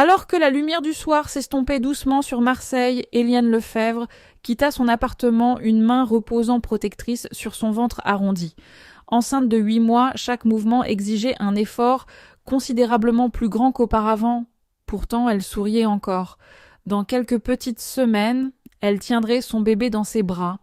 Alors que la lumière du soir s'estompait doucement sur Marseille, Éliane Lefebvre quitta son appartement, une main reposant protectrice sur son ventre arrondi. Enceinte de 8 mois, chaque mouvement exigeait un effort considérablement plus grand qu'auparavant. Pourtant, elle souriait encore. Dans quelques petites semaines, elle tiendrait son bébé dans ses bras.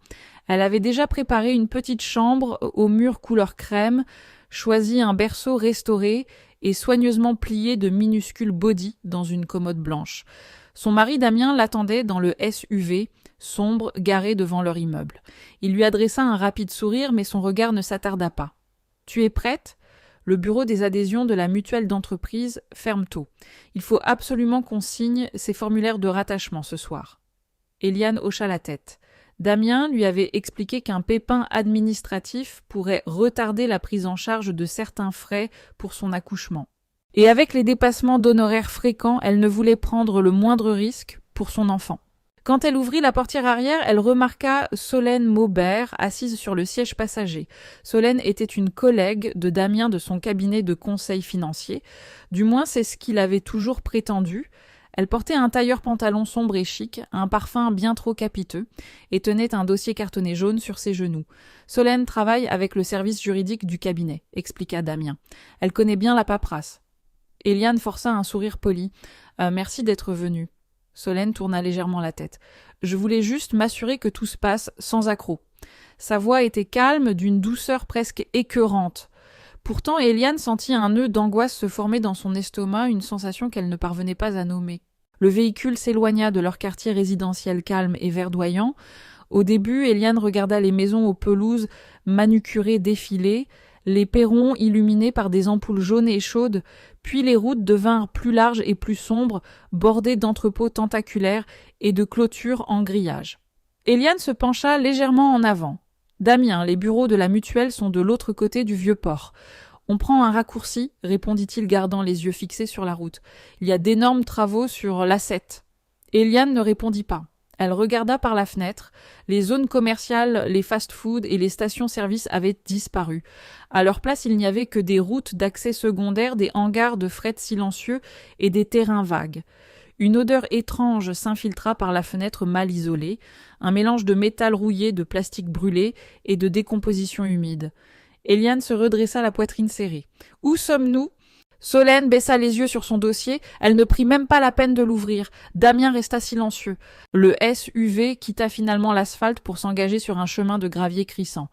Elle avait déjà préparé une petite chambre aux murs couleur crème, choisi un berceau restauré et soigneusement plié de minuscules bodys dans une commode blanche. Son mari Damien l'attendait dans le SUV, sombre, garé devant leur immeuble. Il lui adressa un rapide sourire, mais son regard ne s'attarda pas. « Tu es prête ? Le bureau des adhésions de la mutuelle d'entreprise ferme tôt. Il faut absolument qu'on signe ces formulaires de rattachement ce soir. » Éliane hocha la tête. Damien lui avait expliqué qu'un pépin administratif pourrait retarder la prise en charge de certains frais pour son accouchement. Et avec les dépassements d'honoraires fréquents, elle ne voulait prendre le moindre risque pour son enfant. Quand elle ouvrit la portière arrière, elle remarqua Solène Maubert assise sur le siège passager. Solène était une collègue de Damien de son cabinet de conseil financier. Du moins, c'est ce qu'il avait toujours prétendu. Elle portait un tailleur-pantalon sombre et chic, un parfum bien trop capiteux, et tenait un dossier cartonné jaune sur ses genoux. « Solène travaille avec le service juridique du cabinet », expliqua Damien. « Elle connaît bien la paperasse. » Éliane força un sourire poli. « Merci d'être venue. » Solène tourna légèrement la tête. « Je voulais juste m'assurer que tout se passe sans accroc. » Sa voix était calme, d'une douceur presque écœurante. Pourtant, Éliane sentit un nœud d'angoisse se former dans son estomac, une sensation qu'elle ne parvenait pas à nommer. Le véhicule s'éloigna de leur quartier résidentiel calme et verdoyant. Au début, Éliane regarda les maisons aux pelouses manucurées défiler, les perrons illuminés par des ampoules jaunes et chaudes, puis les routes devinrent plus larges et plus sombres, bordées d'entrepôts tentaculaires et de clôtures en grillage. Éliane se pencha légèrement en avant. « Damien, les bureaux de la mutuelle sont de l'autre côté du vieux port. On prend un raccourci, répondit-il gardant les yeux fixés sur la route. Il y a d'énormes travaux sur l'A7. Éliane ne répondit pas. Elle regarda par la fenêtre. Les zones commerciales, les fast-food et les stations-service avaient disparu. À leur place, il n'y avait que des routes d'accès secondaire, des hangars de fret silencieux et des terrains vagues. Une odeur étrange s'infiltra par la fenêtre mal isolée, un mélange de métal rouillé, de plastique brûlé et de décomposition humide. Éliane se redressa la poitrine serrée. « Où sommes-nous » Solène baissa les yeux sur son dossier, elle ne prit même pas la peine de l'ouvrir. Damien resta silencieux. Le SUV quitta finalement l'asphalte pour s'engager sur un chemin de gravier crissant.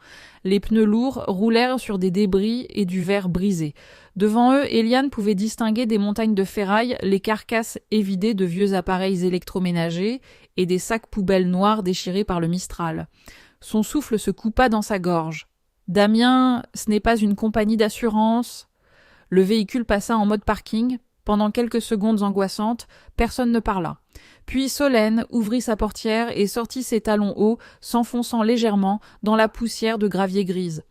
Les pneus lourds roulèrent sur des débris et du verre brisé. Devant eux, Éliane pouvait distinguer des montagnes de ferraille, les carcasses évidées de vieux appareils électroménagers et des sacs poubelles noirs déchirés par le Mistral. Son souffle se coupa dans sa gorge. « Damien, ce n'est pas une compagnie d'assurance ?» Le véhicule passa en mode parking. Pendant quelques secondes angoissantes, personne ne parla. Puis Solène ouvrit sa portière et sortit ses talons hauts, s'enfonçant légèrement dans la poussière de gravier grise.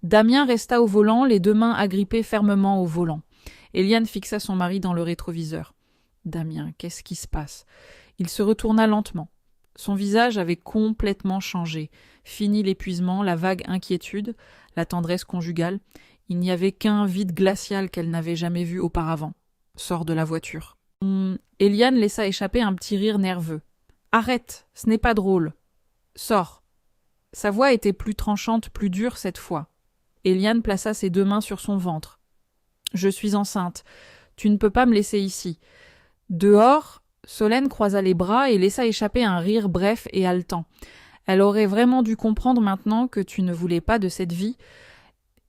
Damien resta au volant, les deux mains agrippées fermement au volant. Éliane fixa son mari dans le rétroviseur. « Damien, qu'est-ce qui se passe ?» Il se retourna lentement. Son visage avait complètement changé. Fini l'épuisement, la vague inquiétude, la tendresse conjugale. Il n'y avait qu'un vide glacial qu'elle n'avait jamais vu auparavant. Sort de la voiture. Éliane laissa échapper un petit rire nerveux. « Arrête, ce n'est pas drôle. Sors. » Sa voix était plus tranchante, plus dure cette fois. Éliane plaça ses deux mains sur son ventre. « Je suis enceinte. Tu ne peux pas me laisser ici. » Dehors, Solène croisa les bras et laissa échapper un rire bref et haletant. Elle aurait vraiment dû comprendre maintenant que tu ne voulais pas de cette vie.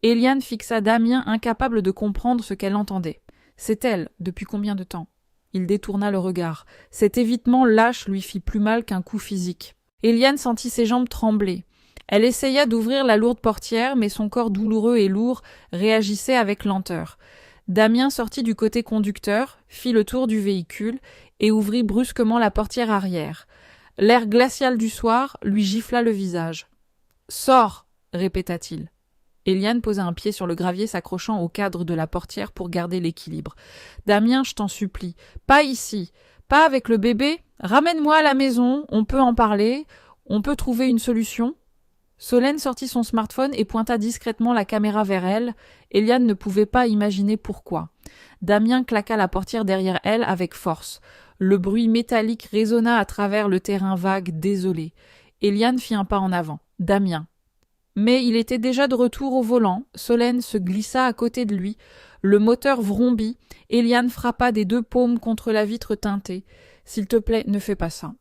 Éliane fixa Damien, incapable de comprendre ce qu'elle entendait. C'est elle, depuis combien de temps ? Il détourna le regard. Cet évitement lâche lui fit plus mal qu'un coup physique. Éliane sentit ses jambes trembler. Elle essaya d'ouvrir la lourde portière, mais son corps douloureux et lourd réagissait avec lenteur. Damien sortit du côté conducteur, fit le tour du véhicule et ouvrit brusquement la portière arrière. L'air glacial du soir lui gifla le visage. « Sors !» répéta-t-il. Éliane posa un pied sur le gravier s'accrochant au cadre de la portière pour garder l'équilibre. « Damien, je t'en supplie, pas ici, pas avec le bébé. Ramène-moi à la maison, on peut en parler, on peut trouver une solution. » Solène sortit son smartphone et pointa discrètement la caméra vers elle. Éliane ne pouvait pas imaginer pourquoi. Damien claqua la portière derrière elle avec force. Le bruit métallique résonna à travers le terrain vague, désolé. Eliane fit un pas en avant. Damien. Mais il était déjà de retour au volant. Solène se glissa à côté de lui. Le moteur vrombit. Eliane frappa des 2 paumes contre la vitre teintée. « S'il te plaît, ne fais pas ça. »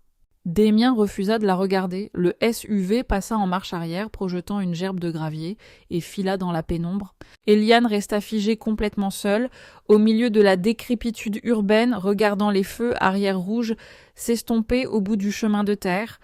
Damien refusa de la regarder. Le SUV passa en marche arrière, projetant une gerbe de gravier, et fila dans la pénombre. Eliane resta figée complètement seule, au milieu de la décrépitude urbaine, regardant les feux arrière rouges s'estomper au bout du chemin de terre.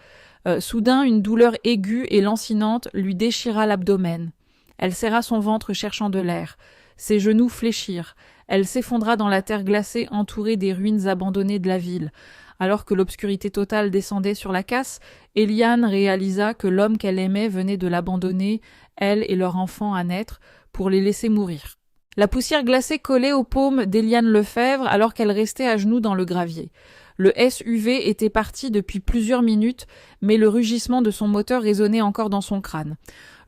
Soudain, une douleur aiguë et lancinante lui déchira l'abdomen. Elle serra son ventre cherchant de l'air. Ses genoux fléchirent. Elle s'effondra dans la terre glacée entourée des ruines abandonnées de la ville. Alors que l'obscurité totale descendait sur la casse, Eliane réalisa que l'homme qu'elle aimait venait de l'abandonner, elle et leur enfant à naître, pour les laisser mourir. La poussière glacée collait aux paumes d'Eliane Lefebvre alors qu'elle restait à genoux dans le gravier. Le SUV était parti depuis plusieurs minutes, mais le rugissement de son moteur résonnait encore dans son crâne.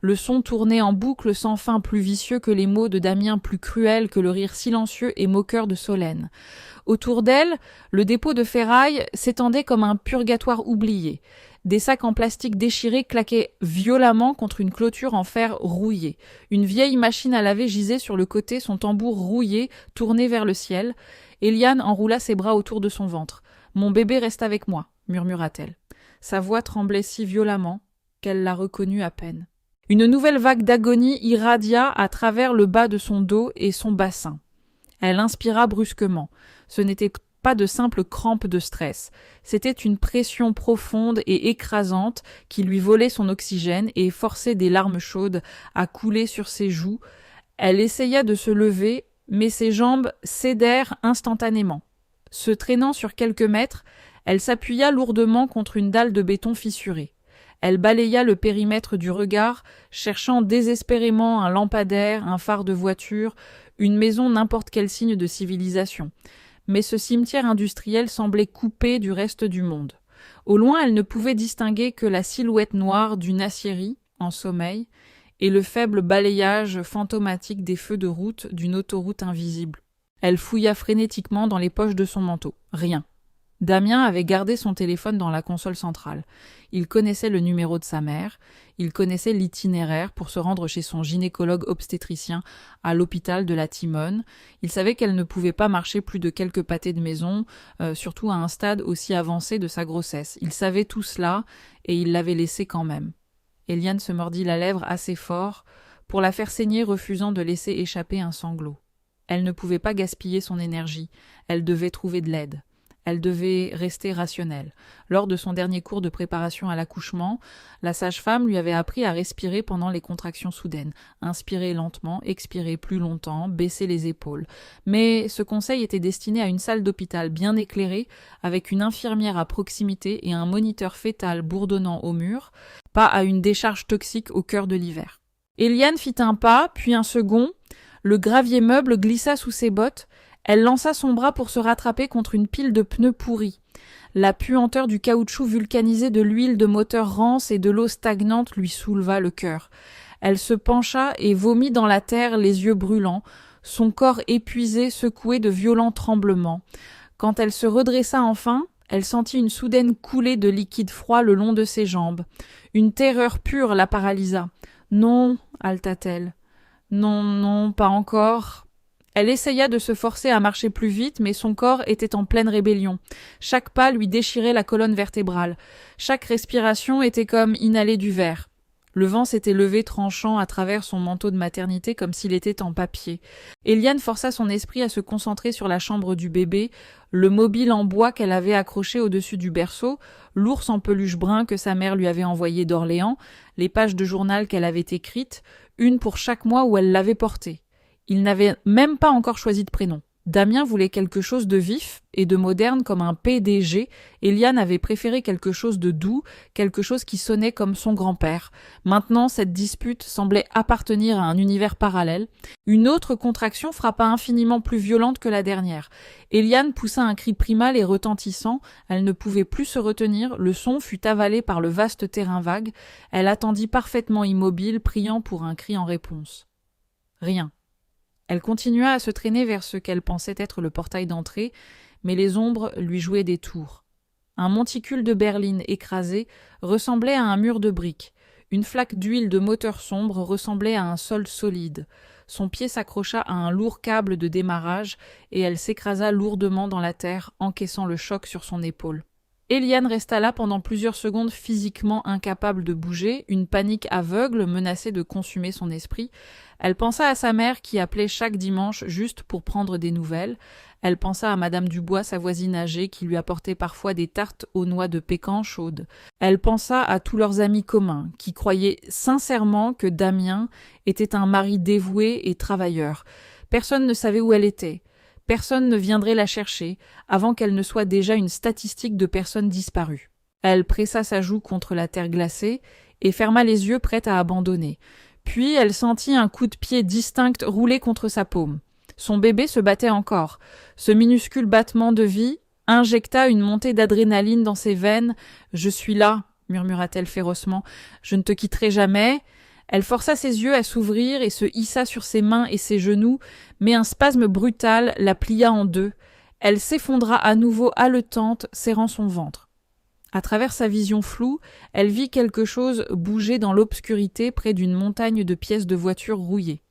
Le son tournait en boucle sans fin, plus vicieux que les mots de Damien, plus cruel que le rire silencieux et moqueur de Solène. Autour d'elle, le dépôt de ferraille s'étendait comme un purgatoire oublié. Des sacs en plastique déchirés claquaient violemment contre une clôture en fer rouillé. Une vieille machine à laver gisait sur le côté, son tambour rouillé, tourné vers le ciel. Eliane enroula ses bras autour de son ventre. « Mon bébé reste avec moi », murmura-t-elle. Sa voix tremblait si violemment qu'elle la reconnut à peine. Une nouvelle vague d'agonie irradia à travers le bas de son dos et son bassin. Elle inspira brusquement. Ce n'était pas de simples crampes de stress. C'était une pression profonde et écrasante qui lui volait son oxygène et forçait des larmes chaudes à couler sur ses joues. Elle essaya de se lever, mais ses jambes cédèrent instantanément. Se traînant sur quelques mètres, elle s'appuya lourdement contre une dalle de béton fissurée. Elle balaya le périmètre du regard, cherchant désespérément un lampadaire, un phare de voiture, une maison, n'importe quel signe de civilisation. Mais ce cimetière industriel semblait coupé du reste du monde. Au loin, elle ne pouvait distinguer que la silhouette noire d'une aciérie, en sommeil, et le faible balayage fantomatique des feux de route d'une autoroute invisible. Elle fouilla frénétiquement dans les poches de son manteau. Rien. Damien avait gardé son téléphone dans la console centrale. Il connaissait le numéro de sa mère, il connaissait l'itinéraire pour se rendre chez son gynécologue obstétricien à l'hôpital de la Timone. Il savait qu'elle ne pouvait pas marcher plus de quelques pâtés de maison, surtout à un stade aussi avancé de sa grossesse. Il savait tout cela et il l'avait laissé quand même. Eliane se mordit la lèvre assez fort pour la faire saigner, refusant de laisser échapper un sanglot. Elle ne pouvait pas gaspiller son énergie, elle devait trouver de l'aide. Elle devait rester rationnelle. Lors de son dernier cours de préparation à l'accouchement, la sage-femme lui avait appris à respirer pendant les contractions soudaines. Inspirer lentement, expirer plus longtemps, baisser les épaules. Mais ce conseil était destiné à une salle d'hôpital bien éclairée, avec une infirmière à proximité et un moniteur fœtal bourdonnant au mur, pas à une décharge toxique au cœur de l'hiver. Eliane fit un pas, puis un second. Le gravier meuble glissa sous ses bottes. Elle lança son bras pour se rattraper contre une pile de pneus pourris. La puanteur du caoutchouc vulcanisé, de l'huile de moteur rance et de l'eau stagnante lui souleva le cœur. Elle se pencha et vomit dans la terre, les yeux brûlants, son corps épuisé, secoué de violents tremblements. Quand elle se redressa enfin, elle sentit une soudaine coulée de liquide froid le long de ses jambes. Une terreur pure la paralysa. « Non » haleta-t-elle. « Non, non, pas encore » Elle essaya de se forcer à marcher plus vite, mais son corps était en pleine rébellion. Chaque pas lui déchirait la colonne vertébrale. Chaque respiration était comme inhaler du verre. Le vent s'était levé tranchant à travers son manteau de maternité comme s'il était en papier. Eliane força son esprit à se concentrer sur la chambre du bébé, le mobile en bois qu'elle avait accroché au-dessus du berceau, l'ours en peluche brun que sa mère lui avait envoyé d'Orléans, les pages de journal qu'elle avait écrites, une pour chaque mois où elle l'avait porté. Il n'avait même pas encore choisi de prénom. Damien voulait quelque chose de vif et de moderne comme un PDG. Eliane avait préféré quelque chose de doux, quelque chose qui sonnait comme son grand-père. Maintenant, cette dispute semblait appartenir à un univers parallèle. Une autre contraction frappa infiniment plus violente que la dernière. Eliane poussa un cri primal et retentissant. Elle ne pouvait plus se retenir. Le son fut avalé par le vaste terrain vague. Elle attendit parfaitement immobile, priant pour un cri en réponse. Rien. Elle continua à se traîner vers ce qu'elle pensait être le portail d'entrée, mais les ombres lui jouaient des tours. Un monticule de berline écrasé ressemblait à un mur de briques. Une flaque d'huile de moteur sombre ressemblait à un sol solide. Son pied s'accrocha à un lourd câble de démarrage et elle s'écrasa lourdement dans la terre, encaissant le choc sur son épaule. Eliane resta là pendant plusieurs secondes physiquement incapable de bouger, une panique aveugle menaçait de consumer son esprit. Elle pensa à sa mère qui appelait chaque dimanche juste pour prendre des nouvelles. Elle pensa à Madame Dubois, sa voisine âgée, qui lui apportait parfois des tartes aux noix de pécan chaudes. Elle pensa à tous leurs amis communs, qui croyaient sincèrement que Damien était un mari dévoué et travailleur. Personne ne savait où elle était. Personne ne viendrait la chercher avant qu'elle ne soit déjà une statistique de personnes disparues. Elle pressa sa joue contre la terre glacée et ferma les yeux prête à abandonner. Puis elle sentit un coup de pied distinct rouler contre sa paume. Son bébé se battait encore. Ce minuscule battement de vie injecta une montée d'adrénaline dans ses veines. « Je suis là », murmura-t-elle férocement. « Je ne te quitterai jamais. » Elle força ses yeux à s'ouvrir et se hissa sur ses mains et ses genoux, mais un spasme brutal la plia en deux. Elle s'effondra à nouveau haletante, serrant son ventre. À travers sa vision floue, elle vit quelque chose bouger dans l'obscurité près d'une montagne de pièces de voiture rouillées.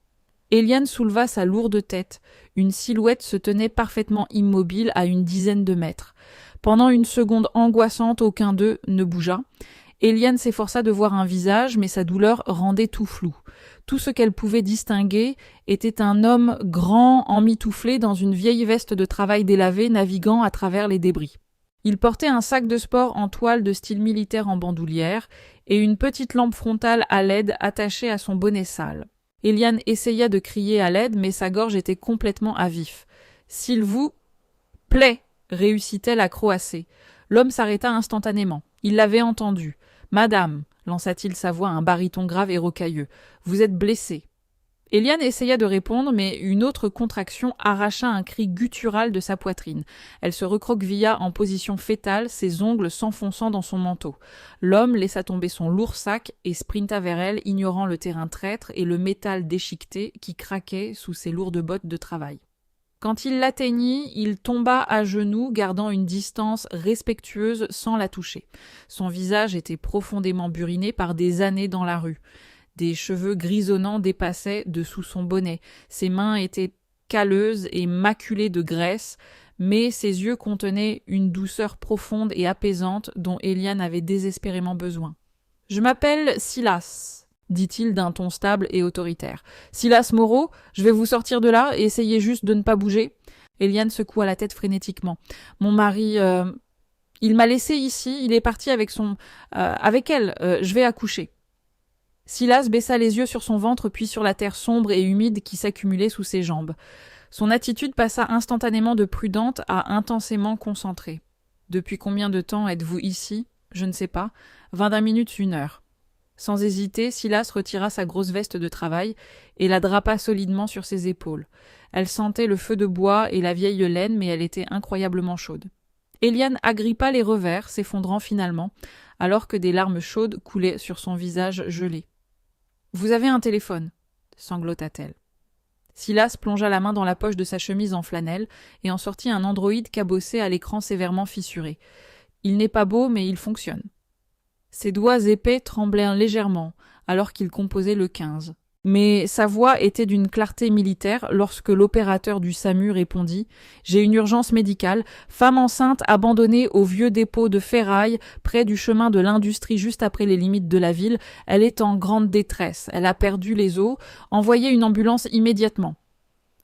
Eliane souleva sa lourde tête. Une silhouette se tenait parfaitement immobile à une dizaine de mètres. Pendant une seconde angoissante, aucun d'eux ne bougea. Eliane s'efforça de voir un visage, mais sa douleur rendait tout flou. Tout ce qu'elle pouvait distinguer était un homme grand, emmitouflé dans une vieille veste de travail délavée, naviguant à travers les débris. Il portait un sac de sport en toile de style militaire en bandoulière et une petite lampe frontale à LED attachée à son bonnet sale. Eliane essaya de crier à l'aide, mais sa gorge était complètement à vif. « S'il vous plaît !» réussit-elle à croasser. L'homme s'arrêta instantanément. Il l'avait entendu. « Madame !» lança-t-il sa voix à un baryton grave et rocailleux. « Vous êtes blessée. » Eliane essaya de répondre, mais une autre contraction arracha un cri guttural de sa poitrine. Elle se recroquevilla en position fétale, ses ongles s'enfonçant dans son manteau. L'homme laissa tomber son lourd sac et sprinta vers elle, ignorant le terrain traître et le métal déchiqueté qui craquait sous ses lourdes bottes de travail. Quand il l'atteignit, il tomba à genoux, gardant une distance respectueuse sans la toucher. Son visage était profondément buriné par des années dans la rue. Des cheveux grisonnants dépassaient dessous son bonnet. Ses mains étaient calleuses et maculées de graisse, mais ses yeux contenaient une douceur profonde et apaisante dont Eliane avait désespérément besoin. « Je m'appelle Silas », dit-il d'un ton stable et autoritaire. « Silas Moreau, je vais vous sortir de là et essayez juste de ne pas bouger. » Eliane secoua la tête frénétiquement. « Mon mari, il m'a laissé ici, il est parti avec avec elle, je vais accoucher. » Silas baissa les yeux sur son ventre puis sur la terre sombre et humide qui s'accumulait sous ses jambes. Son attitude passa instantanément de prudente à intensément concentrée. « Depuis combien de temps êtes-vous ici ? » ?»« Je ne sais pas. 20 minutes, 1 heure. » Sans hésiter, Silas retira sa grosse veste de travail et la drapa solidement sur ses épaules. Elle sentait le feu de bois et la vieille laine, mais elle était incroyablement chaude. Eliane agrippa les revers, s'effondrant finalement, alors que des larmes chaudes coulaient sur son visage gelé. « Vous avez un téléphone » sanglota-t-elle. Silas plongea la main dans la poche de sa chemise en flanelle et en sortit un Android cabossé à l'écran sévèrement fissuré. Il n'est pas beau, mais il fonctionne. Ses doigts épais tremblèrent légèrement, alors qu'il composait le 15. Mais sa voix était d'une clarté militaire lorsque l'opérateur du SAMU répondit « J'ai une urgence médicale, femme enceinte abandonnée au vieux dépôt de ferraille près du chemin de l'industrie juste après les limites de la ville. Elle est en grande détresse, elle a perdu les os, envoyez une ambulance immédiatement. »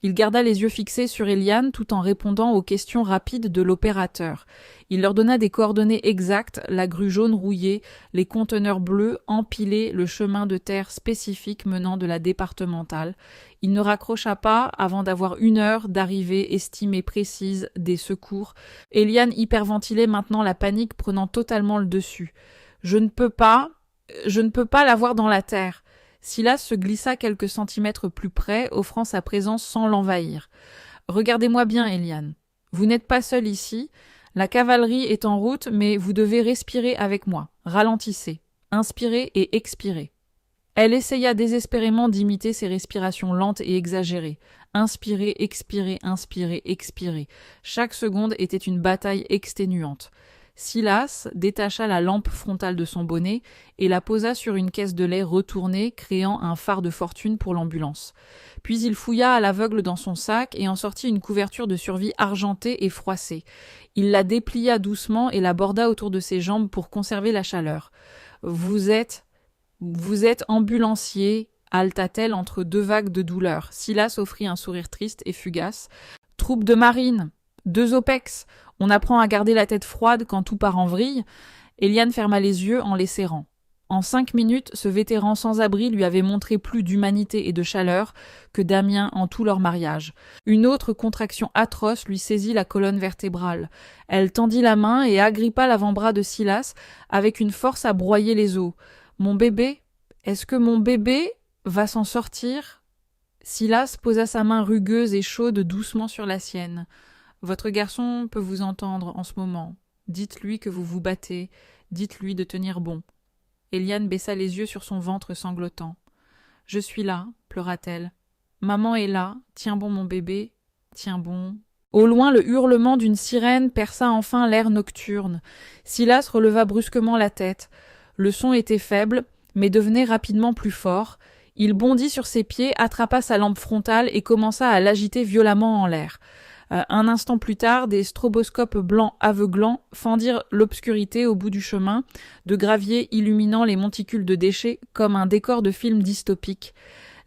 Il garda les yeux fixés sur Eliane tout en répondant aux questions rapides de l'opérateur. Il leur donna des coordonnées exactes, la grue jaune rouillée, les conteneurs bleus empilés, le chemin de terre spécifique menant de la départementale. Il ne raccrocha pas avant d'avoir 1 heure d'arrivée estimée précise des secours. Eliane hyperventilait maintenant, la panique prenant totalement le dessus. « Je ne peux pas l'avoir dans la terre. » Silas se glissa quelques centimètres plus près, offrant sa présence sans l'envahir. « Regardez-moi bien, Eliane. Vous n'êtes pas seule ici. La cavalerie est en route, mais vous devez respirer avec moi. Ralentissez. Inspirez et expirez. » Elle essaya désespérément d'imiter ses respirations lentes et exagérées. Inspirer, expirer, inspirer, expirer. Chaque seconde était une bataille exténuante. Silas détacha la lampe frontale de son bonnet et la posa sur une caisse de lait retournée, créant un phare de fortune pour l'ambulance. Puis il fouilla à l'aveugle dans son sac et en sortit une couverture de survie argentée et froissée. Il la déplia doucement et la borda autour de ses jambes pour conserver la chaleur. Vous êtes ambulancier, haleta-t-elle entre deux vagues de douleur. Silas offrit un sourire triste et fugace. Troupe de marine, 2 OPEX. On apprend à garder la tête froide quand tout part en vrille. Eliane ferma les yeux en les serrant. En 5 minutes, ce vétéran sans abri lui avait montré plus d'humanité et de chaleur que Damien en tout leur mariage. Une autre contraction atroce lui saisit la colonne vertébrale. Elle tendit la main et agrippa l'avant-bras de Silas avec une force à broyer les os. « Mon bébé, est-ce que mon bébé va s'en sortir ?» Silas posa sa main rugueuse et chaude doucement sur la sienne. « Votre garçon peut vous entendre en ce moment. Dites-lui que vous vous battez. Dites-lui de tenir bon. » Eliane baissa les yeux sur son ventre sanglotant. « Je suis là, » pleura-t-elle. « Maman est là. Tiens bon, mon bébé. Tiens bon. » Au loin, le hurlement d'une sirène perça enfin l'air nocturne. Silas releva brusquement la tête. Le son était faible, mais devenait rapidement plus fort. Il bondit sur ses pieds, attrapa sa lampe frontale et commença à l'agiter violemment en l'air. Un instant plus tard, des stroboscopes blancs aveuglants fendirent l'obscurité au bout du chemin, de gravier illuminant les monticules de déchets comme un décor de film dystopique.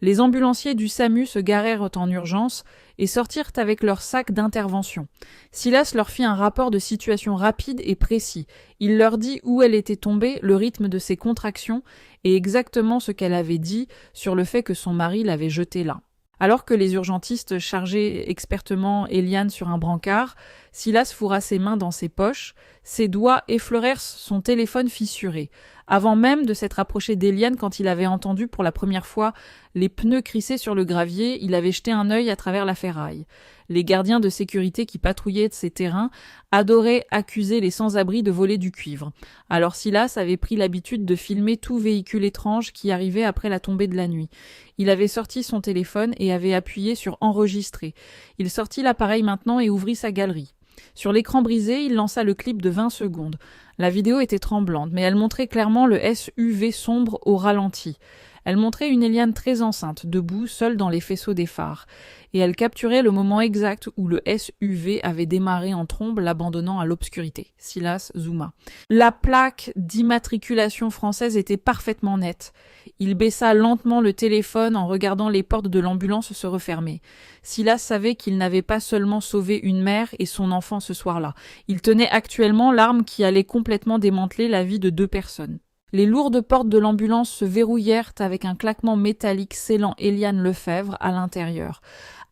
Les ambulanciers du SAMU se garèrent en urgence et sortirent avec leurs sacs d'intervention. Silas leur fit un rapport de situation rapide et précis. Il leur dit où elle était tombée, le rythme de ses contractions et exactement ce qu'elle avait dit sur le fait que son mari l'avait jetée là. Alors que les urgentistes chargeaient expertement Eliane sur un brancard, Silas fourra ses mains dans ses poches, ses doigts effleurèrent son téléphone fissuré. Avant même de s'être approché d'Eliane quand il avait entendu pour la première fois les pneus crisser sur le gravier, il avait jeté un œil à travers la ferraille. Les gardiens de sécurité qui patrouillaient ces terrains adoraient accuser les sans-abri de voler du cuivre. Alors Silas avait pris l'habitude de filmer tout véhicule étrange qui arrivait après la tombée de la nuit. Il avait sorti son téléphone et avait appuyé sur « Enregistrer ». Il sortit l'appareil maintenant et ouvrit sa galerie. Sur l'écran brisé, il lança le clip de 20 secondes. La vidéo était tremblante, mais elle montrait clairement le SUV sombre au ralenti. Elle montrait une Eliane très enceinte, debout, seule dans les faisceaux des phares. Et elle capturait le moment exact où le SUV avait démarré en trombe, l'abandonnant à l'obscurité. Silas zooma. La plaque d'immatriculation française était parfaitement nette. Il baissa lentement le téléphone en regardant les portes de l'ambulance se refermer. Silas savait qu'il n'avait pas seulement sauvé une mère et son enfant ce soir-là. Il tenait actuellement l'arme qui allait complètement démanteler la vie de 2 personnes. Les lourdes portes de l'ambulance se verrouillèrent avec un claquement métallique scellant Eliane Lefebvre à l'intérieur.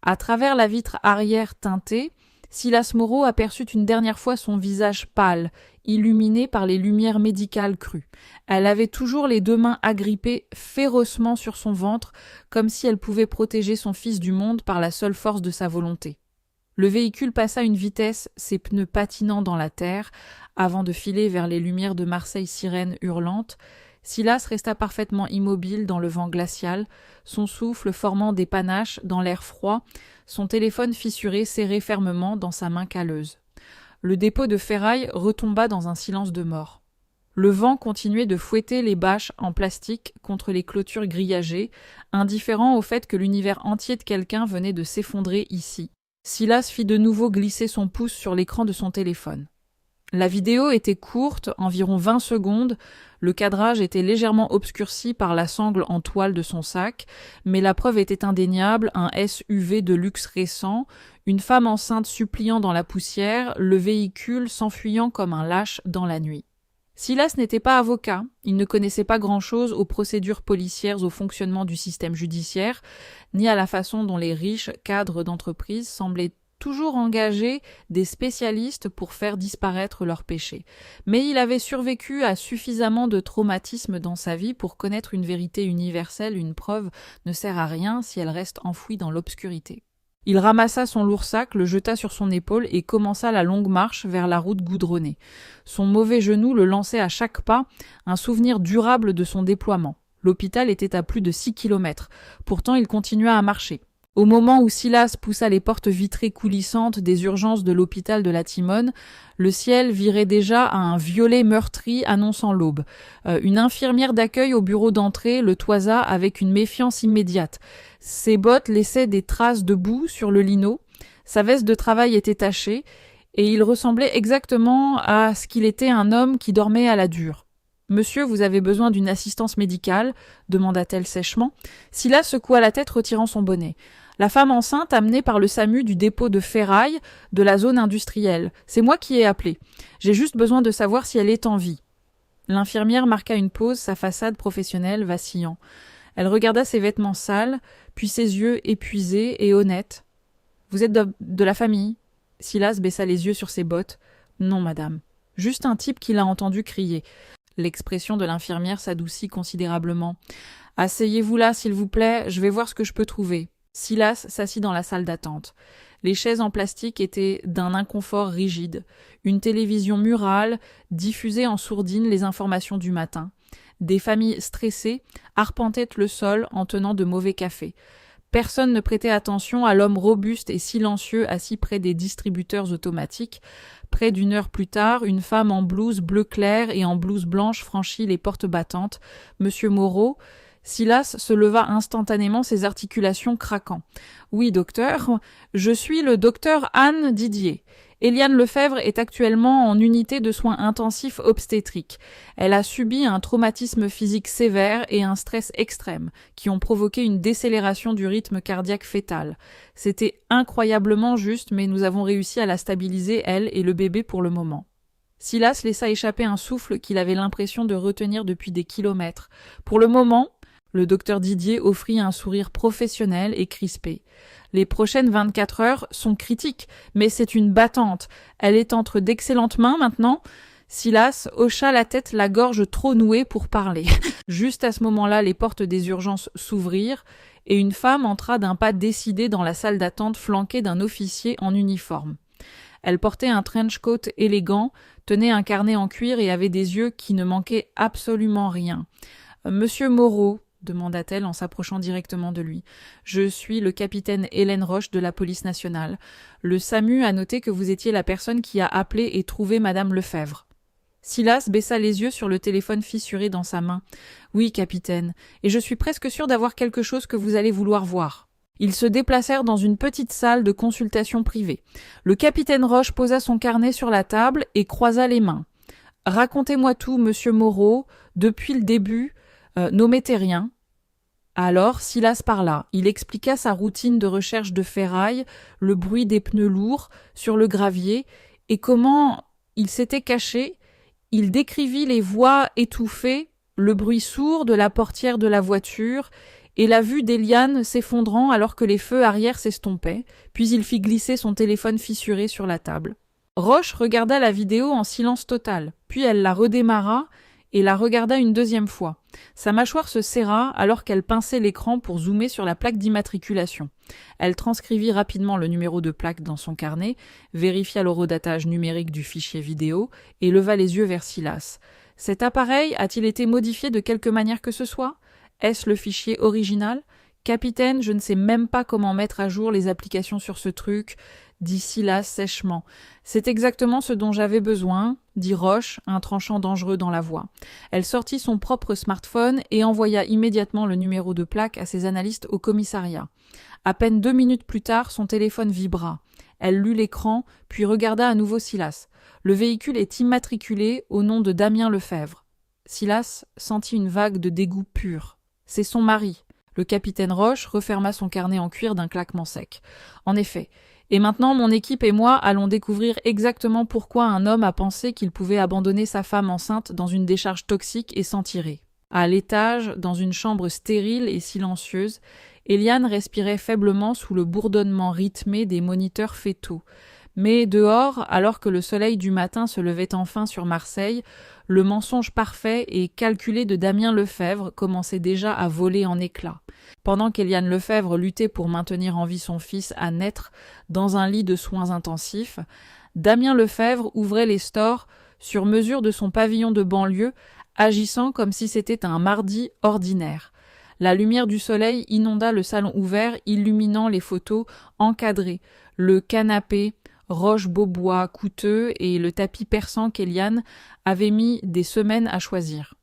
À travers la vitre arrière teintée, Silas Moreau aperçut une dernière fois son visage pâle, illuminé par les lumières médicales crues. Elle avait toujours les 2 mains agrippées férocement sur son ventre, comme si elle pouvait protéger son fils du monde par la seule force de sa volonté. Le véhicule passa une vitesse, ses pneus patinant dans la terre, avant de filer vers les lumières de Marseille sirènes hurlantes. Silas resta parfaitement immobile dans le vent glacial, son souffle formant des panaches dans l'air froid, son téléphone fissuré serré fermement dans sa main calleuse. Le dépôt de ferraille retomba dans un silence de mort. Le vent continuait de fouetter les bâches en plastique contre les clôtures grillagées, indifférent au fait que l'univers entier de quelqu'un venait de s'effondrer ici. Silas fit de nouveau glisser son pouce sur l'écran de son téléphone. La vidéo était courte, environ 20 secondes, le cadrage était légèrement obscurci par la sangle en toile de son sac, mais la preuve était indéniable, un SUV de luxe récent, une femme enceinte suppliant dans la poussière, le véhicule s'enfuyant comme un lâche dans la nuit. Silas n'était pas avocat, il ne connaissait pas grand-chose aux procédures policières, au fonctionnement du système judiciaire, ni à la façon dont les riches cadres d'entreprise semblaient toujours engager des spécialistes pour faire disparaître leurs péchés. Mais il avait survécu à suffisamment de traumatismes dans sa vie pour connaître une vérité universelle, une preuve ne sert à rien si elle reste enfouie dans l'obscurité. Il ramassa son lourd sac, le jeta sur son épaule et commença la longue marche vers la route goudronnée. Son mauvais genou le lançait à chaque pas, un souvenir durable de son déploiement. L'hôpital était à plus de 6 kilomètres. Pourtant, il continua à marcher. Au moment où Silas poussa les portes vitrées coulissantes des urgences de l'hôpital de la Timone, le ciel virait déjà à un violet meurtri annonçant l'aube. Une infirmière d'accueil au bureau d'entrée le toisa avec une méfiance immédiate. Ses bottes laissaient des traces de boue sur le lino, sa veste de travail était tachée, et il ressemblait exactement à ce qu'il était un homme qui dormait à la dure. « Monsieur, vous avez besoin d'une assistance médicale ?» demanda-t-elle sèchement. Silas secoua la tête, retirant son bonnet. « La femme enceinte amenée par le SAMU du dépôt de ferraille de la zone industrielle. C'est moi qui ai appelé. J'ai juste besoin de savoir si elle est en vie. » L'infirmière marqua une pause, sa façade professionnelle vacillant. Elle regarda ses vêtements sales, puis ses yeux épuisés et honnêtes. « Vous êtes de la famille ?» Silas baissa les yeux sur ses bottes. « Non, madame. Juste un type qui l'a entendu crier. » L'expression de l'infirmière s'adoucit considérablement. « Asseyez-vous là, s'il vous plaît, je vais voir ce que je peux trouver. » Silas s'assit dans la salle d'attente. Les chaises en plastique étaient d'un inconfort rigide. Une télévision murale diffusait en sourdine les informations du matin. Des familles stressées arpentaient le sol en tenant de mauvais cafés. Personne ne prêtait attention à l'homme robuste et silencieux assis près des distributeurs automatiques. Près d'une heure plus tard, une femme en blouse bleu clair et en blouse blanche franchit les portes battantes. Monsieur Moreau, Silas se leva instantanément, ses articulations craquant. « Oui, docteur, je suis le docteur Anne Didier. Éliane Lefebvre est actuellement en unité de soins intensifs obstétriques. Elle a subi un traumatisme physique sévère et un stress extrême, qui ont provoqué une décélération du rythme cardiaque fœtal. C'était incroyablement juste, mais nous avons réussi à la stabiliser, elle et le bébé pour le moment. » Silas laissa échapper un souffle qu'il avait l'impression de retenir depuis des kilomètres. Pour le moment, le docteur Didier offrit un sourire professionnel et crispé. Les prochaines 24 heures sont critiques, mais c'est une battante. Elle est entre d'excellentes mains maintenant. Silas hocha la tête, la gorge trop nouée pour parler. Juste à ce moment-là, les portes des urgences s'ouvrirent et une femme entra d'un pas décidé dans la salle d'attente flanquée d'un officier en uniforme. Elle portait un trench coat élégant, tenait un carnet en cuir et avait des yeux qui ne manquaient absolument rien. « Monsieur Moreau », demanda-t-elle en s'approchant directement de lui. « Je suis le capitaine Hélène Roche de la police nationale. Le SAMU a noté que vous étiez la personne qui a appelé et trouvé madame Lefebvre. » Silas baissa les yeux sur le téléphone fissuré dans sa main. « Oui, capitaine, et je suis presque sûr d'avoir quelque chose que vous allez vouloir voir. » Ils se déplacèrent dans une petite salle de consultation privée. Le capitaine Roche posa son carnet sur la table et croisa les mains. « Racontez-moi tout, monsieur Moreau, depuis le début, n'omettez rien. » Alors, Silas parla. Il expliqua sa routine de recherche de ferraille, le bruit des pneus lourds sur le gravier, et comment il s'était caché. Il décrivit les voix étouffées, le bruit sourd de la portière de la voiture, et la vue d'Éliane s'effondrant alors que les feux arrière s'estompaient, puis il fit glisser son téléphone fissuré sur la table. Roche regarda la vidéo en silence total, puis elle la redémarra et la regarda une deuxième fois. Sa mâchoire se serra alors qu'elle pinçait l'écran pour zoomer sur la plaque d'immatriculation. Elle transcrivit rapidement le numéro de plaque dans son carnet, vérifia l'horodatage numérique du fichier vidéo et leva les yeux vers Silas. « Cet appareil a-t-il été modifié de quelque manière que ce soit ? Est-ce le fichier original ? Capitaine, je ne sais même pas comment mettre à jour les applications sur ce truc, » dit Silas sèchement. « C'est exactement ce dont j'avais besoin, » dit Roche, un tranchant dangereux dans la voix. Elle sortit son propre smartphone et envoya immédiatement le numéro de plaque à ses analystes au commissariat. À peine 2 minutes plus tard, son téléphone vibra. Elle lut l'écran, puis regarda à nouveau Silas. Le véhicule est immatriculé au nom de Damien Lefebvre. Silas sentit une vague de dégoût pur. C'est son mari. Le capitaine Roche referma son carnet en cuir d'un claquement sec. En effet. Et maintenant, mon équipe et moi allons découvrir exactement pourquoi un homme a pensé qu'il pouvait abandonner sa femme enceinte dans une décharge toxique et s'en tirer. À l'étage, dans une chambre stérile et silencieuse, Éliane respirait faiblement sous le bourdonnement rythmé des moniteurs fœtaux. Mais dehors, alors que le soleil du matin se levait enfin sur Marseille, le mensonge parfait et calculé de Damien Lefebvre commençait déjà à voler en éclats. Pendant qu'Éliane Lefebvre luttait pour maintenir en vie son fils à naître dans un lit de soins intensifs, Damien Lefebvre ouvrait les stores sur mesure de son pavillon de banlieue, agissant comme si c'était un mardi ordinaire. La lumière du soleil inonda le salon ouvert, illuminant les photos encadrées, le canapé, roche-beaubois coûteux et le tapis persan qu'Eliane avait mis des semaines à choisir.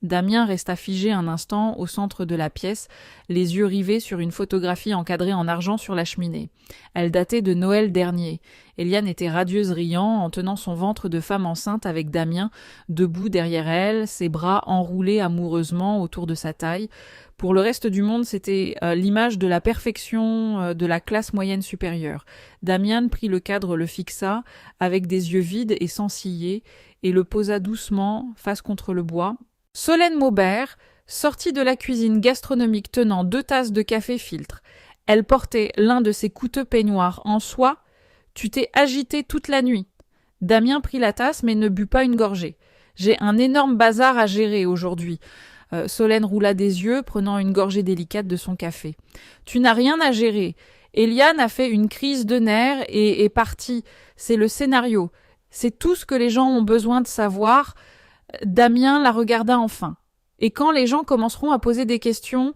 Damien resta figé un instant au centre de la pièce, les yeux rivés sur une photographie encadrée en argent sur la cheminée. Elle datait de Noël dernier. Eliane était radieuse riant en tenant son ventre de femme enceinte avec Damien debout derrière elle, ses bras enroulés amoureusement autour de sa taille. Pour le reste du monde, c'était l'image de la perfection de la classe moyenne supérieure. Damien prit le cadre, le fixa, avec des yeux vides et sans ciller, et le posa doucement face contre le bois. Solène Maubert sortit de la cuisine gastronomique tenant 2 tasses de café filtre. Elle portait l'un de ses coûteux peignoirs en soie. « Tu t'es agité toute la nuit. » Damien prit la tasse mais ne but pas une gorgée. « J'ai un énorme bazar à gérer aujourd'hui. » Solène roula des yeux, prenant une gorgée délicate de son café. « Tu n'as rien à gérer. Eliane a fait une crise de nerfs et est partie. C'est le scénario. C'est tout ce que les gens ont besoin de savoir. » Damien la regarda enfin. « Et quand les gens commenceront à poser des questions,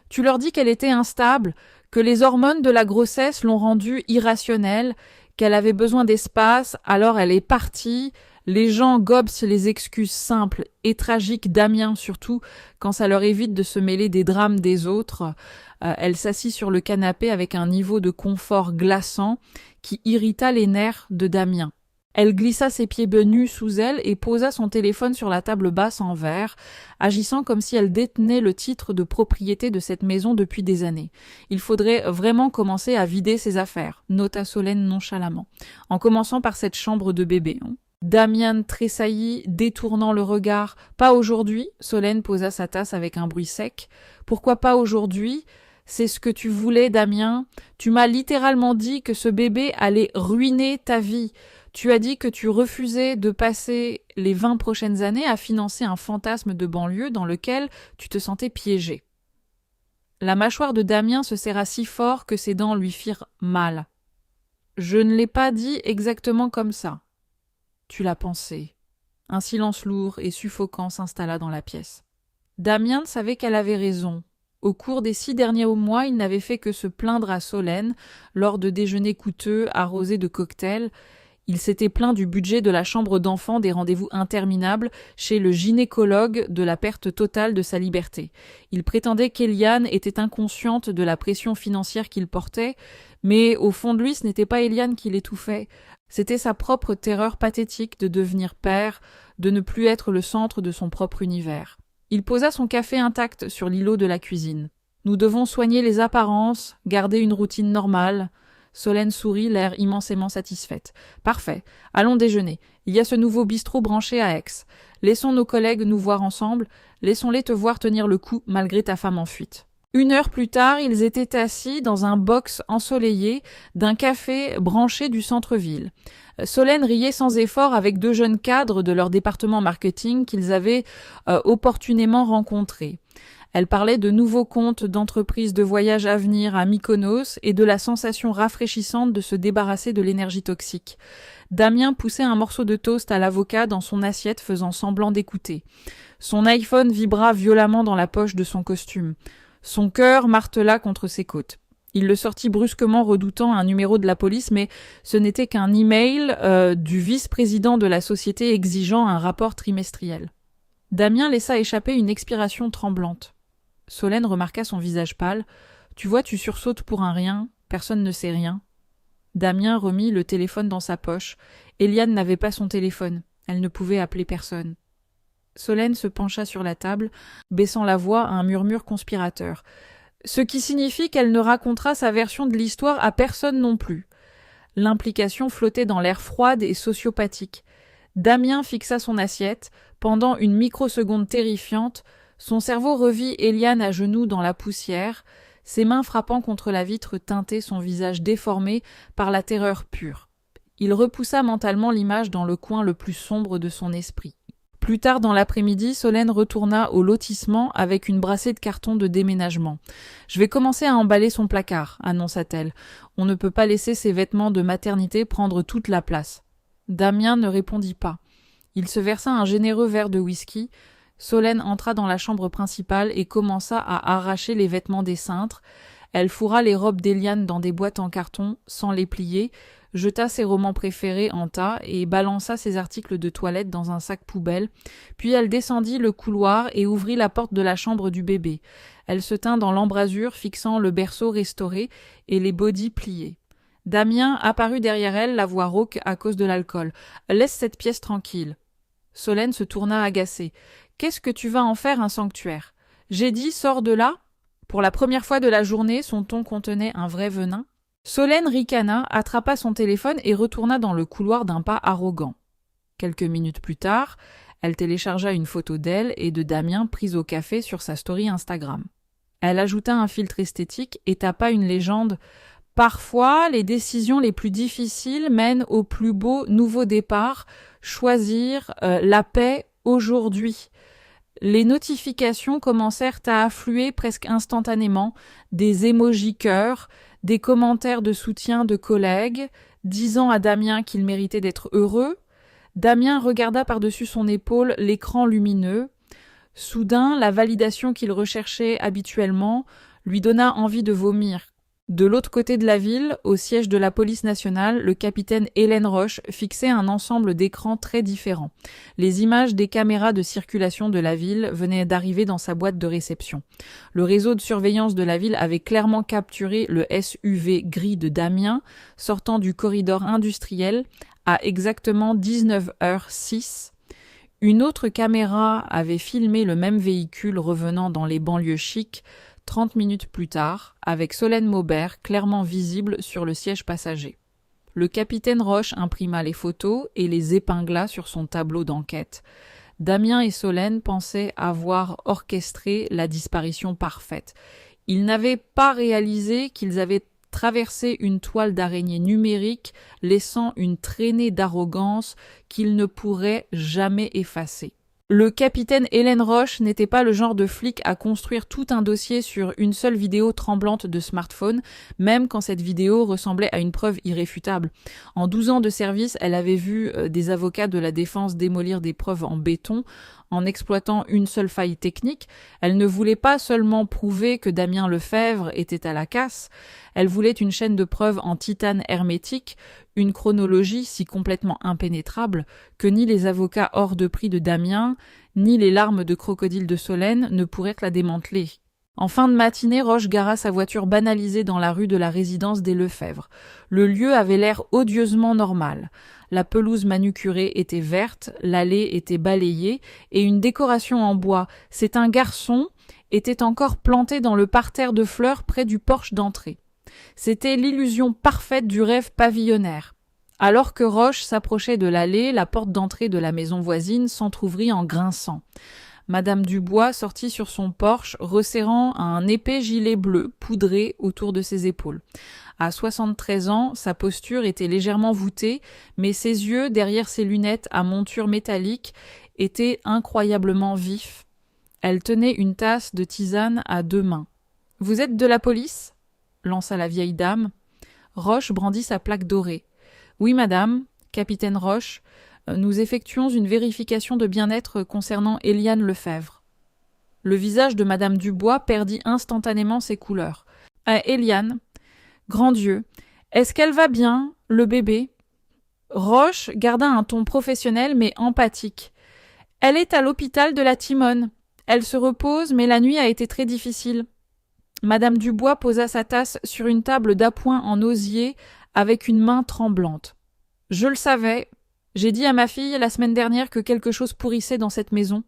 tu leur dis qu'elle était instable, que les hormones de la grossesse l'ont rendue irrationnelle, qu'elle avait besoin d'espace, alors elle est partie. » Les gens gobent les excuses simples et tragiques, Damien surtout, quand ça leur évite de se mêler des drames des autres. Elle s'assit sur le canapé avec un niveau de confort glaçant qui irrita les nerfs de Damien. Elle glissa ses pieds nus sous elle et posa son téléphone sur la table basse en verre, agissant comme si elle détenait le titre de propriété de cette maison depuis des années. Il faudrait vraiment commencer à vider ses affaires, nota Solène nonchalamment, en commençant par cette chambre de bébé. Damien tressaillit, détournant le regard. « Pas aujourd'hui ?» Solène posa sa tasse avec un bruit sec. « Pourquoi pas aujourd'hui ? C'est ce que tu voulais, Damien. Tu m'as littéralement dit que ce bébé allait ruiner ta vie. Tu as dit que tu refusais de passer les 20 prochaines années à financer un fantasme de banlieue dans lequel tu te sentais piégé. » La mâchoire de Damien se serra si fort que ses dents lui firent mal. « Je ne l'ai pas dit exactement comme ça. » « Tu l'as pensé. » Un silence lourd et suffocant s'installa dans la pièce. Damien savait qu'elle avait raison. Au cours des 6 derniers mois, il n'avait fait que se plaindre à Solène lors de déjeuners coûteux arrosés de cocktails. Il s'était plaint du budget de la chambre d'enfant, des rendez-vous interminables chez le gynécologue, de la perte totale de sa liberté. Il prétendait qu'Eliane était inconsciente de la pression financière qu'il portait, mais au fond de lui, ce n'était pas Eliane qui l'étouffait. C'était sa propre terreur pathétique de devenir père, de ne plus être le centre de son propre univers. Il posa son café intact sur l'îlot de la cuisine. « Nous devons soigner les apparences, garder une routine normale. » Solène sourit, l'air immensément satisfaite. « Parfait. Allons déjeuner. Il y a ce nouveau bistrot branché à Aix. Laissons nos collègues nous voir ensemble. Laissons-les te voir tenir le coup malgré ta femme en fuite. » 1 heure plus tard, ils étaient assis dans un box ensoleillé d'un café branché du centre-ville. Solène riait sans effort avec 2 jeunes cadres de leur département marketing qu'ils avaient opportunément rencontrés. Elle parlait de nouveaux comptes d'entreprises de voyage à venir à Mykonos et de la sensation rafraîchissante de se débarrasser de l'énergie toxique. Damien poussait un morceau de toast à l'avocat dans son assiette faisant semblant d'écouter. Son iPhone vibra violemment dans la poche de son costume. Son cœur martela contre ses côtes. Il le sortit brusquement, redoutant un numéro de la police, mais ce n'était qu'un email du vice-président de la société exigeant un rapport trimestriel. Damien laissa échapper une expiration tremblante. Solène remarqua son visage pâle. « Tu vois, tu sursautes pour un rien, personne ne sait rien. » Damien remit le téléphone dans sa poche. Eliane n'avait pas son téléphone. Elle ne pouvait appeler personne. Solène se pencha sur la table, baissant la voix à un murmure conspirateur. Ce qui signifie qu'elle ne racontera sa version de l'histoire à personne non plus. L'implication flottait dans l'air froide et sociopathique. Damien fixa son assiette. Pendant une microseconde terrifiante, son cerveau revit Eliane à genoux dans la poussière, ses mains frappant contre la vitre teintée son visage déformé par la terreur pure. Il repoussa mentalement l'image dans le coin le plus sombre de son esprit. Plus tard dans l'après-midi, Solène retourna au lotissement avec une brassée de cartons de déménagement. « Je vais commencer à emballer son placard », annonça-t-elle. « On ne peut pas laisser ses vêtements de maternité prendre toute la place. » Damien ne répondit pas. Il se versa un généreux verre de whisky. Solène entra dans la chambre principale et commença à arracher les vêtements des cintres. Elle fourra les robes d'Éliane dans des boîtes en carton, sans les plier, jeta ses romans préférés en tas et balança ses articles de toilette dans un sac poubelle, puis elle descendit le couloir et ouvrit la porte de la chambre du bébé. Elle se tint dans l'embrasure, fixant le berceau restauré et les bodys pliés. Damien apparut derrière elle, la voix rauque à cause de l'alcool. « Laisse cette pièce tranquille. » Solène se tourna agacée. « Qu'est-ce que tu vas en faire un sanctuaire ? J'ai dit, sors de là !» Pour la première fois de la journée, son ton contenait un vrai venin. Solène ricana, attrapa son téléphone et retourna dans le couloir d'un pas arrogant. Quelques minutes plus tard, elle téléchargea une photo d'elle et de Damien prise au café sur sa story Instagram. Elle ajouta un filtre esthétique et tapa une légende. « Parfois, les décisions les plus difficiles mènent au plus beau nouveau départ. Choisir la paix aujourd'hui. » Les notifications commencèrent à affluer presque instantanément, des émojis cœurs, des commentaires de soutien de collègues, disant à Damien qu'il méritait d'être heureux. Damien regarda par-dessus son épaule l'écran lumineux. Soudain, la validation qu'il recherchait habituellement lui donna envie de vomir. De l'autre côté de la ville, au siège de la police nationale, le capitaine Hélène Roche fixait un ensemble d'écrans très différents. Les images des caméras de circulation de la ville venaient d'arriver dans sa boîte de réception. Le réseau de surveillance de la ville avait clairement capturé le SUV gris de Damien, sortant du corridor industriel à exactement 19h06. Une autre caméra avait filmé le même véhicule revenant dans les banlieues chics 30 minutes plus tard, avec Solène Maubert clairement visible sur le siège passager. Le capitaine Roche imprima les photos et les épingla sur son tableau d'enquête. Damien et Solène pensaient avoir orchestré la disparition parfaite. Ils n'avaient pas réalisé qu'ils avaient traversé une toile d'araignée numérique, laissant une traînée d'arrogance qu'ils ne pourraient jamais effacer. Le capitaine Hélène Roche n'était pas le genre de flic à construire tout un dossier sur une seule vidéo tremblante de smartphone, même quand cette vidéo ressemblait à une preuve irréfutable. En 12 ans de service, elle avait vu des avocats de la défense démolir des preuves en béton, en exploitant une seule faille technique. Elle ne voulait pas seulement prouver que Damien Lefebvre était à la casse, elle voulait une chaîne de preuves en titane hermétique, une chronologie si complètement impénétrable que ni les avocats hors de prix de Damien, ni les larmes de crocodile de Solène ne pourraient la démanteler. En fin de matinée, Roche gara sa voiture banalisée dans la rue de la résidence des Lefebvre. Le lieu avait l'air odieusement normal. La pelouse manucurée était verte, l'allée était balayée, et une décoration en bois, c'est un garçon, était encore plantée dans le parterre de fleurs près du porche d'entrée. C'était l'illusion parfaite du rêve pavillonnaire. Alors que Roche s'approchait de l'allée, la porte d'entrée de la maison voisine s'entr'ouvrit en grinçant. Madame Dubois sortit sur son porche, resserrant un épais gilet bleu poudré autour de ses épaules. À 73 ans, sa posture était légèrement voûtée, mais ses yeux, derrière ses lunettes à monture métallique, étaient incroyablement vifs. Elle tenait une tasse de tisane à 2 mains. « Vous êtes de la police ?» lança la vieille dame. Roche brandit sa plaque dorée. « Oui, madame, capitaine Roche, nous effectuons une vérification de bien-être concernant Éliane Lefebvre. » Le visage de madame Dubois perdit instantanément ses couleurs. « Éliane, grand Dieu, est-ce qu'elle va bien, le bébé ?» Roche garda un ton professionnel mais empathique. « Elle est à l'hôpital de la Timone. Elle se repose, mais la nuit a été très difficile. » Madame Dubois posa sa tasse sur une table d'appoint en osier avec une main tremblante. « Je le savais. J'ai dit à ma fille la semaine dernière que quelque chose pourrissait dans cette maison. »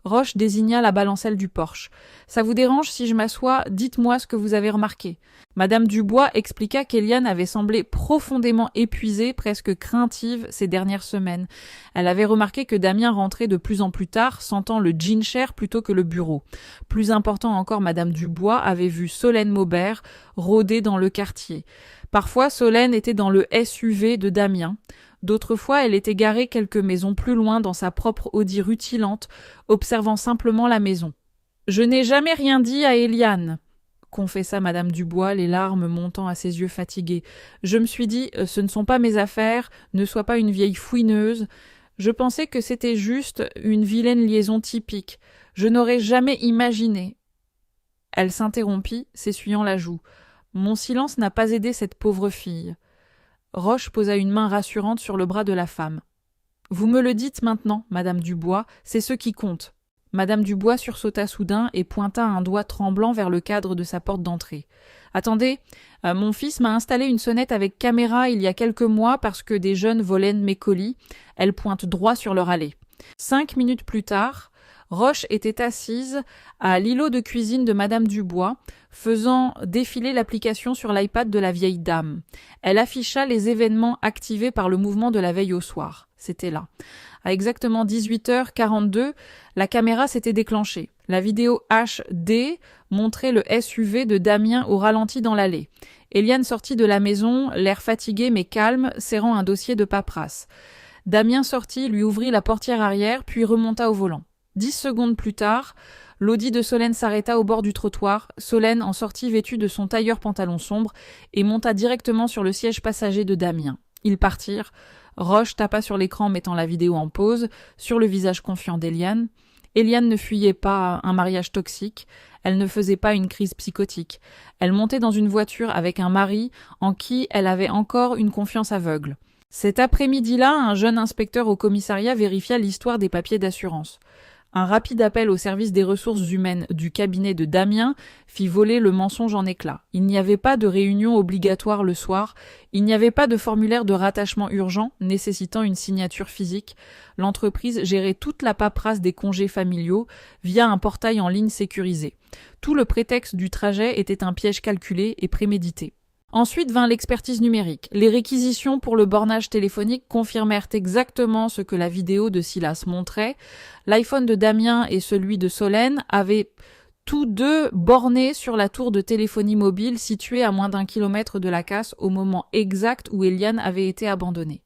Roche désigna la balancelle du porche. « Ça vous dérange si je m'assois ? Dites-moi ce que vous avez remarqué. » Madame Dubois expliqua qu'Éliane avait semblé profondément épuisée, presque craintive, ces dernières semaines. Elle avait remarqué que Damien rentrait de plus en plus tard, sentant le jean cher plutôt que le bureau. Plus important encore, Madame Dubois avait vu Solène Maubert rôder dans le quartier. Parfois, Solène était dans le SUV de Damien. D'autres fois, elle était garée quelques maisons plus loin dans sa propre Audi rutilante, observant simplement la maison. « Je n'ai jamais rien dit à Éliane, » confessa Madame Dubois, les larmes montant à ses yeux fatigués. « Je me suis dit, ce ne sont pas mes affaires, ne sois pas une vieille fouineuse. Je pensais que c'était juste une vilaine liaison typique. Je n'aurais jamais imaginé. » Elle s'interrompit, s'essuyant la joue. Mon silence n'a pas aidé cette pauvre fille. Roche posa une main rassurante sur le bras de la femme. « Vous me le dites maintenant, Madame Dubois, c'est ce qui compte. » Madame Dubois sursauta soudain et pointa un doigt tremblant vers le cadre de sa porte d'entrée. « Attendez, mon fils m'a installé une sonnette avec caméra il y a quelques mois parce que des jeunes volaient mes colis. Elle pointe droit sur leur allée. » 5 minutes plus tard, Roche était assise à l'îlot de cuisine de Madame Dubois, faisant défiler l'application sur l'iPad de la vieille dame. Elle afficha les événements activés par le mouvement de la veille au soir. C'était là. À exactement 18h42, la caméra s'était déclenchée. La vidéo HD montrait le SUV de Damien au ralenti dans l'allée. Eliane sortit de la maison, l'air fatigué mais calme, serrant un dossier de paperasse. Damien sortit, lui ouvrit la portière arrière, puis remonta au volant. 10 secondes plus tard, l'Audi de Solène s'arrêta au bord du trottoir. Solène en sortit vêtue de son tailleur pantalon sombre et monta directement sur le siège passager de Damien. Ils partirent. Roche tapa sur l'écran mettant la vidéo en pause, sur le visage confiant d'Eliane. Eliane ne fuyait pas un mariage toxique, elle ne faisait pas une crise psychotique. Elle montait dans une voiture avec un mari en qui elle avait encore une confiance aveugle. Cet après-midi-là, un jeune inspecteur au commissariat vérifia l'histoire des papiers d'assurance. Un rapide appel au service des ressources humaines du cabinet de Damien fit voler le mensonge en éclats. Il n'y avait pas de réunion obligatoire le soir, il n'y avait pas de formulaire de rattachement urgent nécessitant une signature physique. L'entreprise gérait toute la paperasse des congés familiaux via un portail en ligne sécurisé. Tout le prétexte du trajet était un piège calculé et prémédité. Ensuite vint l'expertise numérique. Les réquisitions pour le bornage téléphonique confirmèrent exactement ce que la vidéo de Silas montrait. L'iPhone de Damien et celui de Solène avaient tous deux borné sur la tour de téléphonie mobile située à moins d'1 kilomètre de la casse au moment exact où Eliane avait été abandonnée.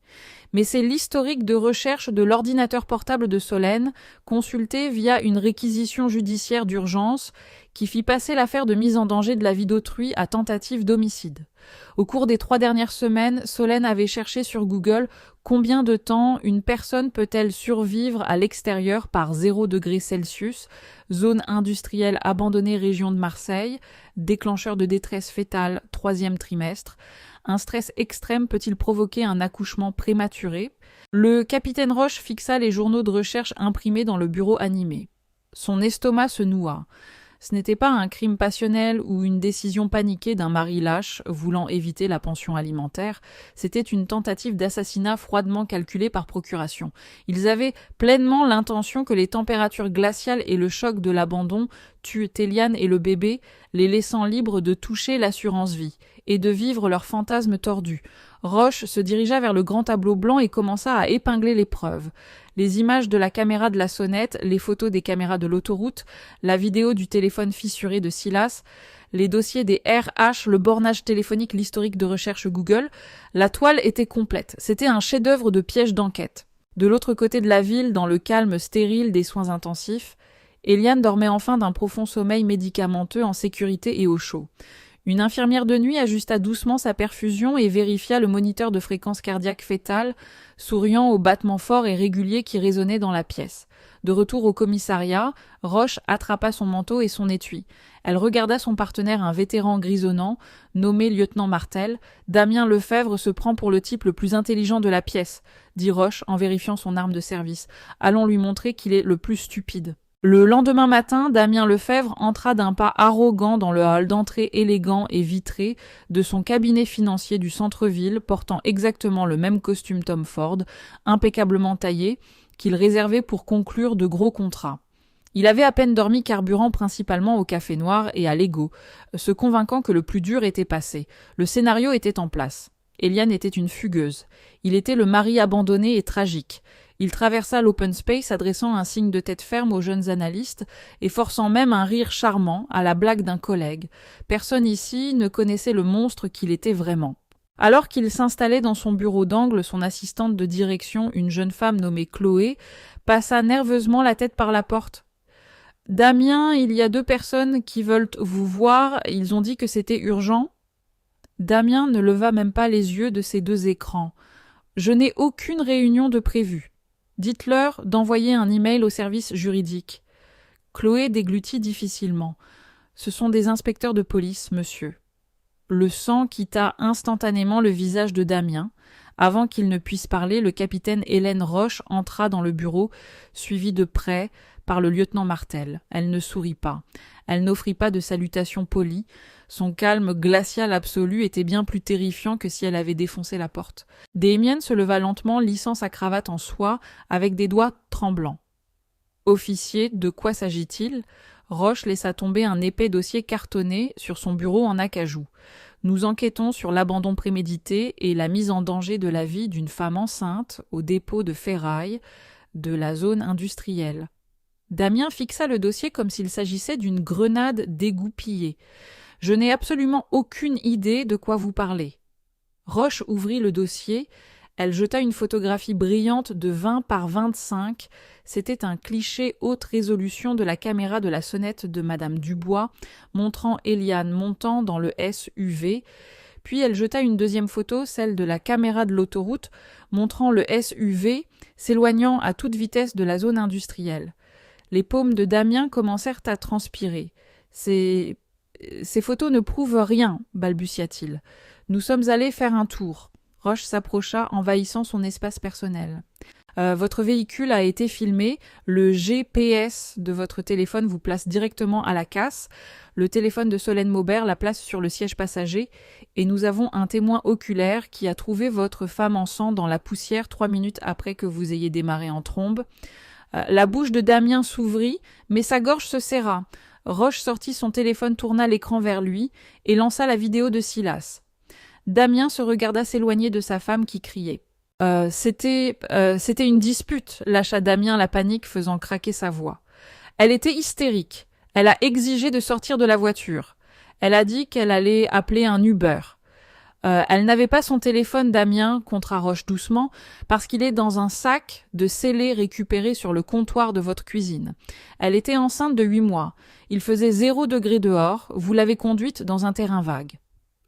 Mais c'est l'historique de recherche de l'ordinateur portable de Solène, consulté via une réquisition judiciaire d'urgence, qui fit passer l'affaire de mise en danger de la vie d'autrui à tentative d'homicide. Au cours des 3 dernières semaines, Solène avait cherché sur Google combien de temps une personne peut-elle survivre à l'extérieur par 0 degré Celsius, zone industrielle abandonnée région de Marseille, déclencheur de détresse fétale 3e trimestre. Un stress extrême peut-il provoquer un accouchement prématuré? Le capitaine Roche fixa les journaux de recherche imprimés dans le bureau animé. Son estomac se noua. Ce n'était pas un crime passionnel ou une décision paniquée d'un mari lâche voulant éviter la pension alimentaire, c'était une tentative d'assassinat froidement calculée par procuration. Ils avaient pleinement l'intention que les températures glaciales et le choc de l'abandon tuent Eliane et le bébé, les laissant libres de toucher l'assurance vie et de vivre leurs fantasmes tordus. Roche se dirigea vers le grand tableau blanc et commença à épingler les preuves. Les images de la caméra de la sonnette, les photos des caméras de l'autoroute, la vidéo du téléphone fissuré de Silas, les dossiers des RH, le bornage téléphonique, l'historique de recherche Google. La toile était complète. C'était un chef-d'œuvre de piège d'enquête. De l'autre côté de la ville, dans le calme stérile des soins intensifs, Eliane dormait enfin d'un profond sommeil médicamenteux en sécurité et au chaud. Une infirmière de nuit ajusta doucement sa perfusion et vérifia le moniteur de fréquence cardiaque fétale, souriant aux battements forts et réguliers qui résonnaient dans la pièce. De retour au commissariat, Roche attrapa son manteau et son étui. Elle regarda son partenaire, un vétéran grisonnant, nommé lieutenant Martel. « Damien Lefebvre se prend pour le type le plus intelligent de la pièce, » dit Roche en vérifiant son arme de service. « Allons lui montrer qu'il est le plus stupide. » Le lendemain matin, Damien Lefebvre entra d'un pas arrogant dans le hall d'entrée élégant et vitré de son cabinet financier du centre-ville, portant exactement le même costume Tom Ford, impeccablement taillé, qu'il réservait pour conclure de gros contrats. Il avait à peine dormi, carburant principalement au café noir et à l'ego, se convainquant que le plus dur était passé. Le scénario était en place. Eliane était une fugueuse. Il était le mari abandonné et tragique. Il traversa l'open space adressant un signe de tête ferme aux jeunes analystes et forçant même un rire charmant à la blague d'un collègue. Personne ici ne connaissait le monstre qu'il était vraiment. Alors qu'il s'installait dans son bureau d'angle, son assistante de direction, une jeune femme nommée Chloé, passa nerveusement la tête par la porte. « Damien, il y a 2 personnes qui veulent vous voir, ils ont dit que c'était urgent. » Damien ne leva même pas les yeux de ses 2 écrans. « Je n'ai aucune réunion de prévue. » Dites-leur d'envoyer un email au service juridique. Chloé déglutit difficilement. Ce sont des inspecteurs de police, monsieur. Le sang quitta instantanément le visage de Damien. Avant qu'il ne puisse parler, le capitaine Hélène Roche entra dans le bureau, suivie de près par le lieutenant Martel. Elle ne sourit pas. Elle n'offrit pas de salutation polie. Son calme glacial absolu était bien plus terrifiant que si elle avait défoncé la porte. Damien se leva lentement, lissant sa cravate en soie, avec des doigts tremblants. Officier, de quoi s'agit-il ? Roche laissa tomber un épais dossier cartonné sur son bureau en acajou. Nous enquêtons sur l'abandon prémédité et la mise en danger de la vie d'une femme enceinte au dépôt de ferraille de la zone industrielle. Damien fixa le dossier comme s'il s'agissait d'une grenade dégoupillée. « Je n'ai absolument aucune idée de quoi vous parlez. » Roche ouvrit le dossier. Elle jeta une photographie brillante de 20 par 25. C'était un cliché haute résolution de la caméra de la sonnette de Madame Dubois, montrant Éliane montant dans le SUV. Puis elle jeta une deuxième photo, celle de la caméra de l'autoroute, montrant le SUV s'éloignant à toute vitesse de la zone industrielle. Les paumes de Damien commencèrent à transpirer. Ces photos ne prouvent rien, balbutia-t-il. Nous sommes allés faire un tour. Roche s'approcha, envahissant son espace personnel. Votre véhicule a été filmé. Le GPS de votre téléphone vous place directement à la casse. Le téléphone de Solène Maubert la place sur le siège passager. Et nous avons un témoin oculaire qui a trouvé votre femme en sang dans la poussière 3 minutes après que vous ayez démarré en trombe. La bouche de Damien s'ouvrit, mais sa gorge se serra. Roche sortit son téléphone, tourna l'écran vers lui et lança la vidéo de Silas. Damien se regarda s'éloigner de sa femme qui criait. C'était une dispute, lâcha Damien, la panique faisant craquer sa voix. Elle était hystérique. Elle a exigé de sortir de la voiture. Elle a dit qu'elle allait appeler un Uber. Elle n'avait pas son téléphone, Damien, contra Roche doucement, parce qu'il est dans un sac de scellé récupéré sur le comptoir de votre cuisine. Elle était enceinte de 8 mois. Il faisait 0 degré dehors. Vous l'avez conduite dans un terrain vague.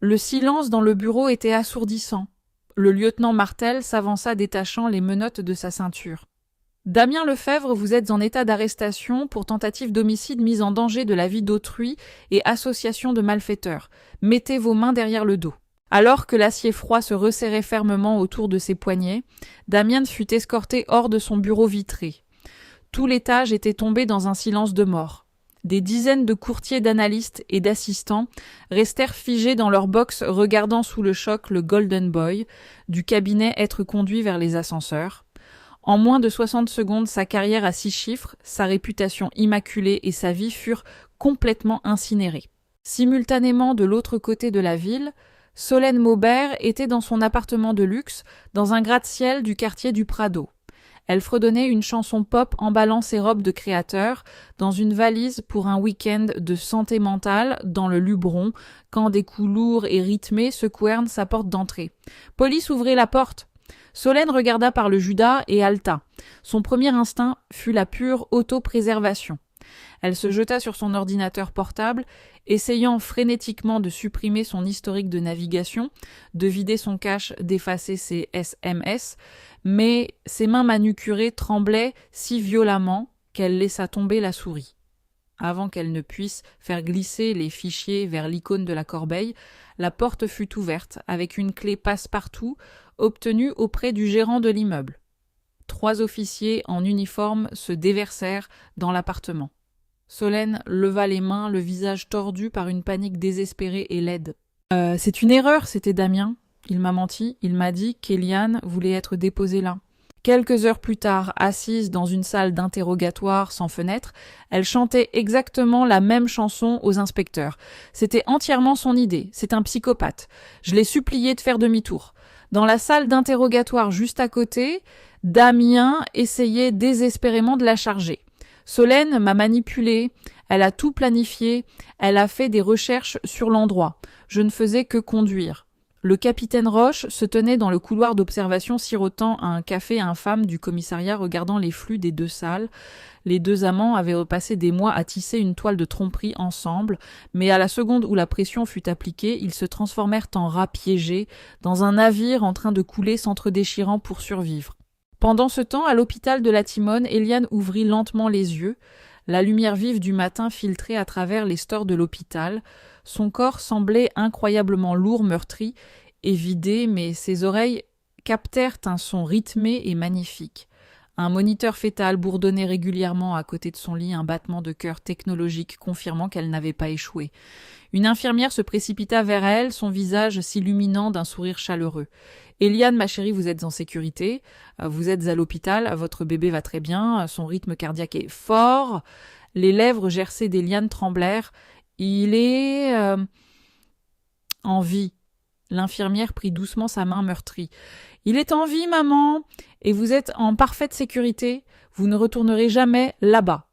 Le silence dans le bureau était assourdissant. Le lieutenant Martel s'avança détachant les menottes de sa ceinture. « Damien Lefebvre, vous êtes en état d'arrestation pour tentative d'homicide mise en danger de la vie d'autrui et association de malfaiteurs. Mettez vos mains derrière le dos. » Alors que l'acier froid se resserrait fermement autour de ses poignets, Damien fut escorté hors de son bureau vitré. Tout l'étage était tombé dans un silence de mort. Des dizaines de courtiers, d'analystes et d'assistants restèrent figés dans leur box regardant sous le choc le Golden Boy du cabinet être conduit vers les ascenseurs. En moins de 60 secondes, sa carrière à 6 chiffres, sa réputation immaculée et sa vie furent complètement incinérées. Simultanément, de l'autre côté de la ville, Solène Maubert était dans son appartement de luxe, dans un gratte-ciel du quartier du Prado. Elle fredonnait une chanson pop emballant ses robes de créateur dans une valise pour un week-end de santé mentale dans le Luberon, quand des coups lourds et rythmés secouèrent sa porte d'entrée. « Police, ouvrez la porte !» Solène regarda par le Judas et halta. Son premier instinct fut la pure autopréservation. Elle se jeta sur son ordinateur portable, essayant frénétiquement de supprimer son historique de navigation, de vider son cache, d'effacer ses SMS, mais ses mains manucurées tremblaient si violemment qu'elle laissa tomber la souris. Avant qu'elle ne puisse faire glisser les fichiers vers l'icône de la corbeille, la porte fut ouverte avec une clé passe-partout obtenue auprès du gérant de l'immeuble. 3 officiers en uniforme se déversèrent dans l'appartement. Solène leva les mains, le visage tordu par une panique désespérée et laide. « C'est une erreur, c'était Damien. Il m'a menti, il m'a dit qu'Éliane voulait être déposée là. » Quelques heures plus tard, assise dans une salle d'interrogatoire sans fenêtre, elle chantait exactement la même chanson aux inspecteurs. C'était entièrement son idée, c'est un psychopathe. Je l'ai supplié de faire demi-tour. Dans la salle d'interrogatoire juste à côté, Damien essayait désespérément de la charger. Solène m'a manipulée, elle a tout planifié, elle a fait des recherches sur l'endroit. Je ne faisais que conduire. Le capitaine Roche se tenait dans le couloir d'observation sirotant un café infâme du commissariat regardant les flux des 2 salles. Les 2 amants avaient repassé des mois à tisser une toile de tromperie ensemble, mais à la seconde où la pression fut appliquée, ils se transformèrent en rats piégés dans un navire en train de couler s'entre-déchirant pour survivre. Pendant ce temps, à l'hôpital de la Timone, Eliane ouvrit lentement les yeux. La lumière vive du matin filtrait à travers les stores de l'hôpital. Son corps semblait incroyablement lourd, meurtri et vidé, mais ses oreilles captèrent un son rythmé et magnifique. Un moniteur fœtal bourdonnait régulièrement à côté de son lit, un battement de cœur technologique confirmant qu'elle n'avait pas échoué. Une infirmière se précipita vers elle, son visage s'illuminant d'un sourire chaleureux. « Eliane, ma chérie, vous êtes en sécurité, vous êtes à l'hôpital, votre bébé va très bien, son rythme cardiaque est fort. » Les lèvres gercées d'Eliane tremblèrent. « Il est... en vie. » L'infirmière prit doucement sa main meurtrie. « Il est en vie, maman, et vous êtes en parfaite sécurité. Vous ne retournerez jamais là-bas. »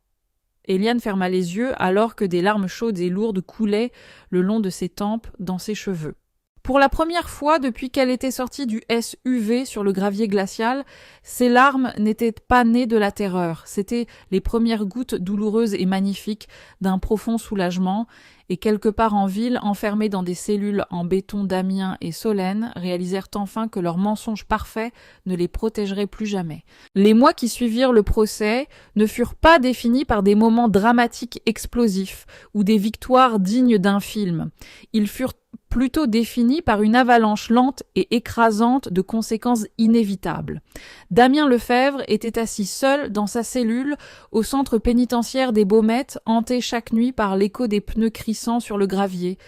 Eliane ferma les yeux alors que des larmes chaudes et lourdes coulaient le long de ses tempes, dans ses cheveux. Pour la première fois depuis qu'elle était sortie du SUV sur le gravier glacial, ses larmes n'étaient pas nées de la terreur. C'étaient les premières gouttes douloureuses et magnifiques d'un profond soulagement, et quelque part en ville, enfermés dans des cellules en béton, Damien et Solène réalisèrent enfin que leur mensonge parfait ne les protégerait plus jamais. Les mois qui suivirent le procès ne furent pas définis par des moments dramatiques explosifs ou des victoires dignes d'un film. Ils furent plutôt définie par une avalanche lente et écrasante de conséquences inévitables. Damien Lefebvre était assis seul dans sa cellule au centre pénitentiaire des Baumettes, hanté chaque nuit par l'écho des pneus crissants sur le gravier.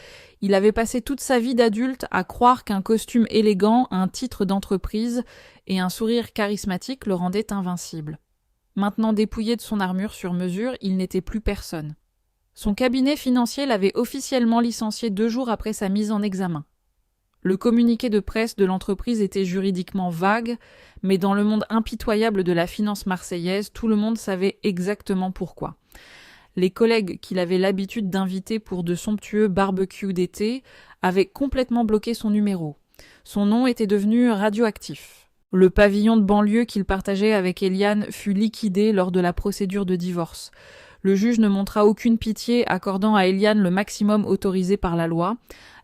Il avait passé toute sa vie d'adulte à croire qu'un costume élégant, un titre d'entreprise et un sourire charismatique le rendaient invincible. Maintenant dépouillé de son armure sur mesure, il n'était plus personne. Son cabinet financier l'avait officiellement licencié 2 jours après sa mise en examen. Le communiqué de presse de l'entreprise était juridiquement vague, mais dans le monde impitoyable de la finance marseillaise, tout le monde savait exactement pourquoi. Les collègues qu'il avait l'habitude d'inviter pour de somptueux barbecues d'été avaient complètement bloqué son numéro. Son nom était devenu radioactif. Le pavillon de banlieue qu'il partageait avec Eliane fut liquidé lors de la procédure de divorce. Le juge ne montra aucune pitié, accordant à Eliane le maximum autorisé par la loi.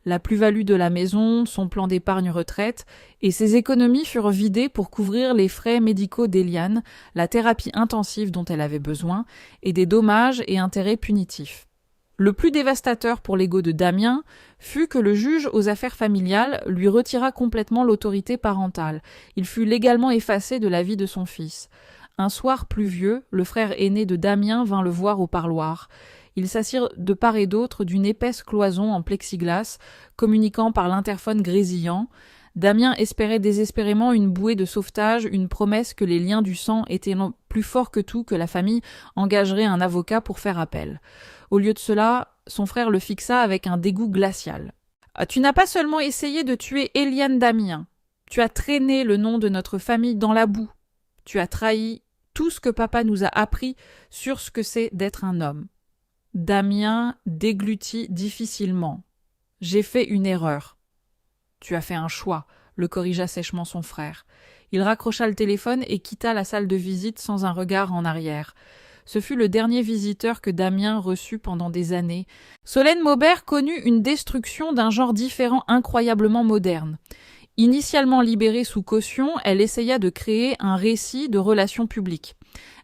La plus-value de la maison, son plan d'épargne retraite, et ses économies furent vidées pour couvrir les frais médicaux d'Eliane, la thérapie intensive dont elle avait besoin, et des dommages et intérêts punitifs. Le plus dévastateur pour l'ego de Damien fut que le juge aux affaires familiales lui retira complètement l'autorité parentale. Il fut légalement effacé de la vie de son fils. Un soir pluvieux, le frère aîné de Damien vint le voir au parloir. Ils s'assirent de part et d'autre d'une épaisse cloison en plexiglas, communiquant par l'interphone grésillant. Damien espérait désespérément une bouée de sauvetage, une promesse que les liens du sang étaient plus forts que tout, que la famille engagerait un avocat pour faire appel. Au lieu de cela, son frère le fixa avec un dégoût glacial. « Tu n'as pas seulement essayé de tuer Eliane Damien, tu as traîné le nom de notre famille dans la boue. Tu as trahi tout ce que papa nous a appris sur ce que c'est d'être un homme. » Damien déglutit difficilement. « J'ai fait une erreur. »« Tu as fait un choix, » le corrigea sèchement son frère. Il raccrocha le téléphone et quitta la salle de visite sans un regard en arrière. Ce fut le dernier visiteur que Damien reçut pendant des années. Solène Maubert connut une destruction d'un genre différent incroyablement moderne. Initialement libérée sous caution, elle essaya de créer un récit de relations publiques.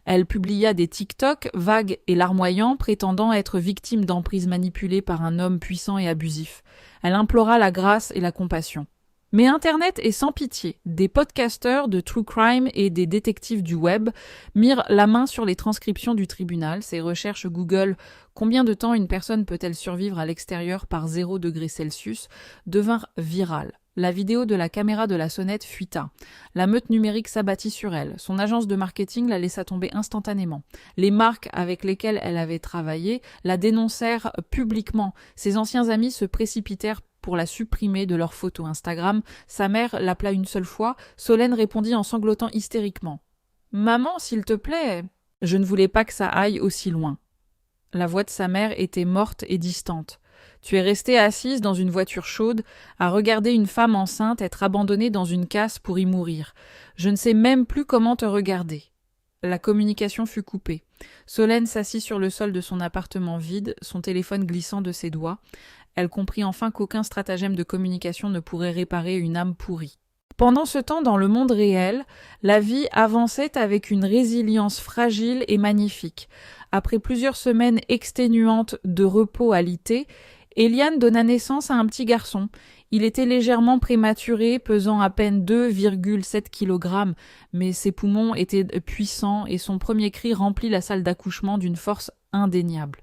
Elle publia des TikTok vagues et larmoyants prétendant être victime d'emprise manipulée par un homme puissant et abusif. Elle implora la grâce et la compassion. Mais Internet est sans pitié. Des podcasteurs de true crime et des détectives du web mirent la main sur les transcriptions du tribunal. Ces recherches Google « Combien de temps une personne peut-elle survivre à l'extérieur par 0 degrés Celsius ?» devinrent virales. La vidéo de la caméra de la sonnette fuita. La meute numérique s'abattit sur elle. Son agence de marketing la laissa tomber instantanément. Les marques avec lesquelles elle avait travaillé la dénoncèrent publiquement. Ses anciens amis se précipitèrent pour la supprimer de leurs photos Instagram. Sa mère l'appela une seule fois. Solène répondit en sanglotant hystériquement. « Maman, s'il te plaît !» Je ne voulais pas que ça aille aussi loin. La voix de sa mère était morte et distante. Tu es restée assise dans une voiture chaude, à regarder une femme enceinte être abandonnée dans une casse pour y mourir. Je ne sais même plus comment te regarder. La communication fut coupée. Solène s'assit sur le sol de son appartement vide, son téléphone glissant de ses doigts. Elle comprit enfin qu'aucun stratagème de communication ne pourrait réparer une âme pourrie. Pendant ce temps, dans le monde réel, la vie avançait avec une résilience fragile et magnifique. Après plusieurs semaines exténuantes de repos alité, Eliane donna naissance à un petit garçon. Il était légèrement prématuré, pesant à peine 2,7 kg, mais ses poumons étaient puissants et son premier cri remplit la salle d'accouchement d'une force indéniable.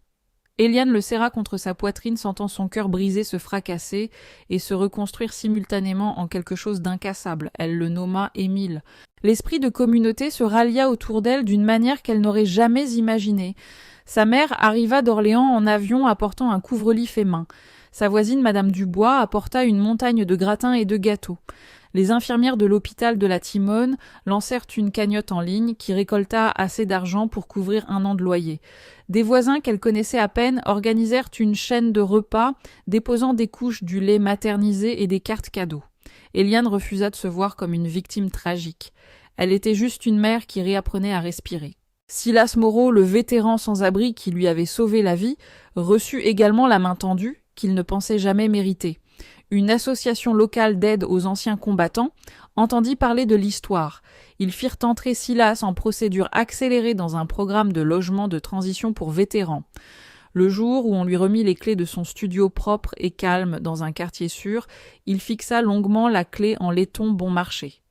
Eliane le serra contre sa poitrine, sentant son cœur brisé se fracasser et se reconstruire simultanément en quelque chose d'incassable. Elle le nomma Émile. L'esprit de communauté se rallia autour d'elle d'une manière qu'elle n'aurait jamais imaginée. Sa mère arriva d'Orléans en avion apportant un couvre-lit fait main. Sa voisine, Madame Dubois, apporta une montagne de gratins et de gâteaux. Les infirmières de l'hôpital de la Timone lancèrent une cagnotte en ligne qui récolta assez d'argent pour couvrir un an de loyer. Des voisins qu'elle connaissait à peine organisèrent une chaîne de repas, déposant des couches, du lait maternisé et des cartes cadeaux. Eliane refusa de se voir comme une victime tragique. Elle était juste une mère qui réapprenait à respirer. Silas Moreau, le vétéran sans-abri qui lui avait sauvé la vie, reçut également la main tendue qu'il ne pensait jamais mériter. Une association locale d'aide aux anciens combattants entendit parler de l'histoire. Ils firent entrer Silas en procédure accélérée dans un programme de logement de transition pour vétérans. Le jour où on lui remit les clés de son studio propre et calme dans un quartier sûr, il fixa longuement la clé en laiton bon marché.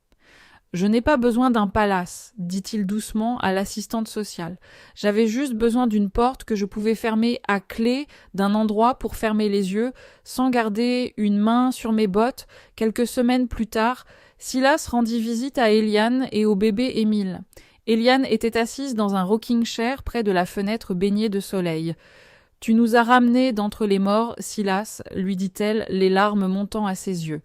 « Je n'ai pas besoin d'un palace, dit-il doucement à l'assistante sociale. J'avais juste besoin d'une porte que je pouvais fermer à clé, d'un endroit pour fermer les yeux, sans garder une main sur mes bottes. Quelques semaines plus tard, Silas rendit visite à Eliane et au bébé Émile. Eliane était assise dans un rocking chair près de la fenêtre baignée de soleil. « Tu nous as ramenés d'entre les morts, Silas, lui dit-elle, les larmes montant à ses yeux.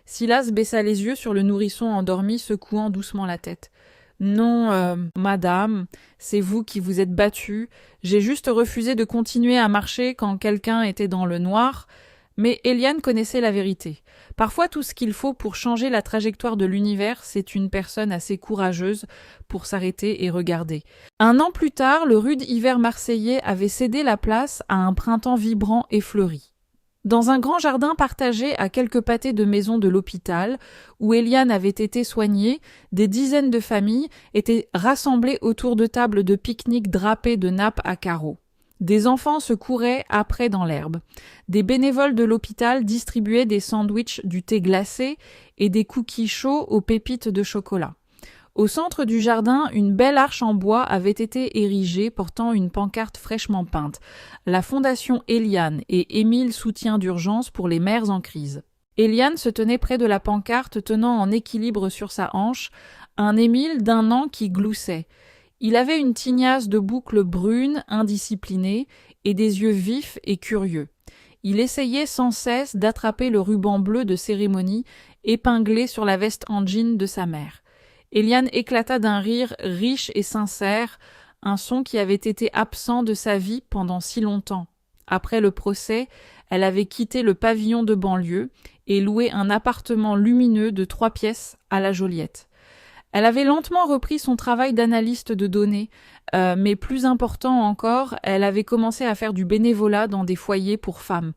Silas baissa les yeux sur le nourrisson endormi, secouant doucement la tête. « Non, madame, c'est vous qui vous êtes battue. J'ai juste refusé de continuer à marcher quand quelqu'un était dans le noir. » Mais Eliane connaissait la vérité. Parfois, tout ce qu'il faut pour changer la trajectoire de l'univers, c'est une personne assez courageuse pour s'arrêter et regarder. Un an plus tard, le rude hiver marseillais avait cédé la place à un printemps vibrant et fleuri. Dans un grand jardin partagé à quelques pâtés de maisons de l'hôpital, où Eliane avait été soignée, des dizaines de familles étaient rassemblées autour de tables de pique-nique drapées de nappes à carreaux. Des enfants se couraient après dans l'herbe. Des bénévoles de l'hôpital distribuaient des sandwichs, du thé glacé et des cookies chauds aux pépites de chocolat. Au centre du jardin, une belle arche en bois avait été érigée portant une pancarte fraîchement peinte. La Fondation Eliane et Émile soutien d'urgence pour les mères en crise. Eliane se tenait près de la pancarte, tenant en équilibre sur sa hanche un Émile d'1 an qui gloussait. Il avait une tignasse de boucles brunes, indisciplinées, et des yeux vifs et curieux. Il essayait sans cesse d'attraper le ruban bleu de cérémonie épinglé sur la veste en jean de sa mère. Eliane éclata d'un rire riche et sincère, un son qui avait été absent de sa vie pendant si longtemps. Après le procès, elle avait quitté le pavillon de banlieue et loué un appartement lumineux de 3 pièces à la Joliette. Elle avait lentement repris son travail d'analyste de données, mais plus important encore, elle avait commencé à faire du bénévolat dans des foyers pour femmes.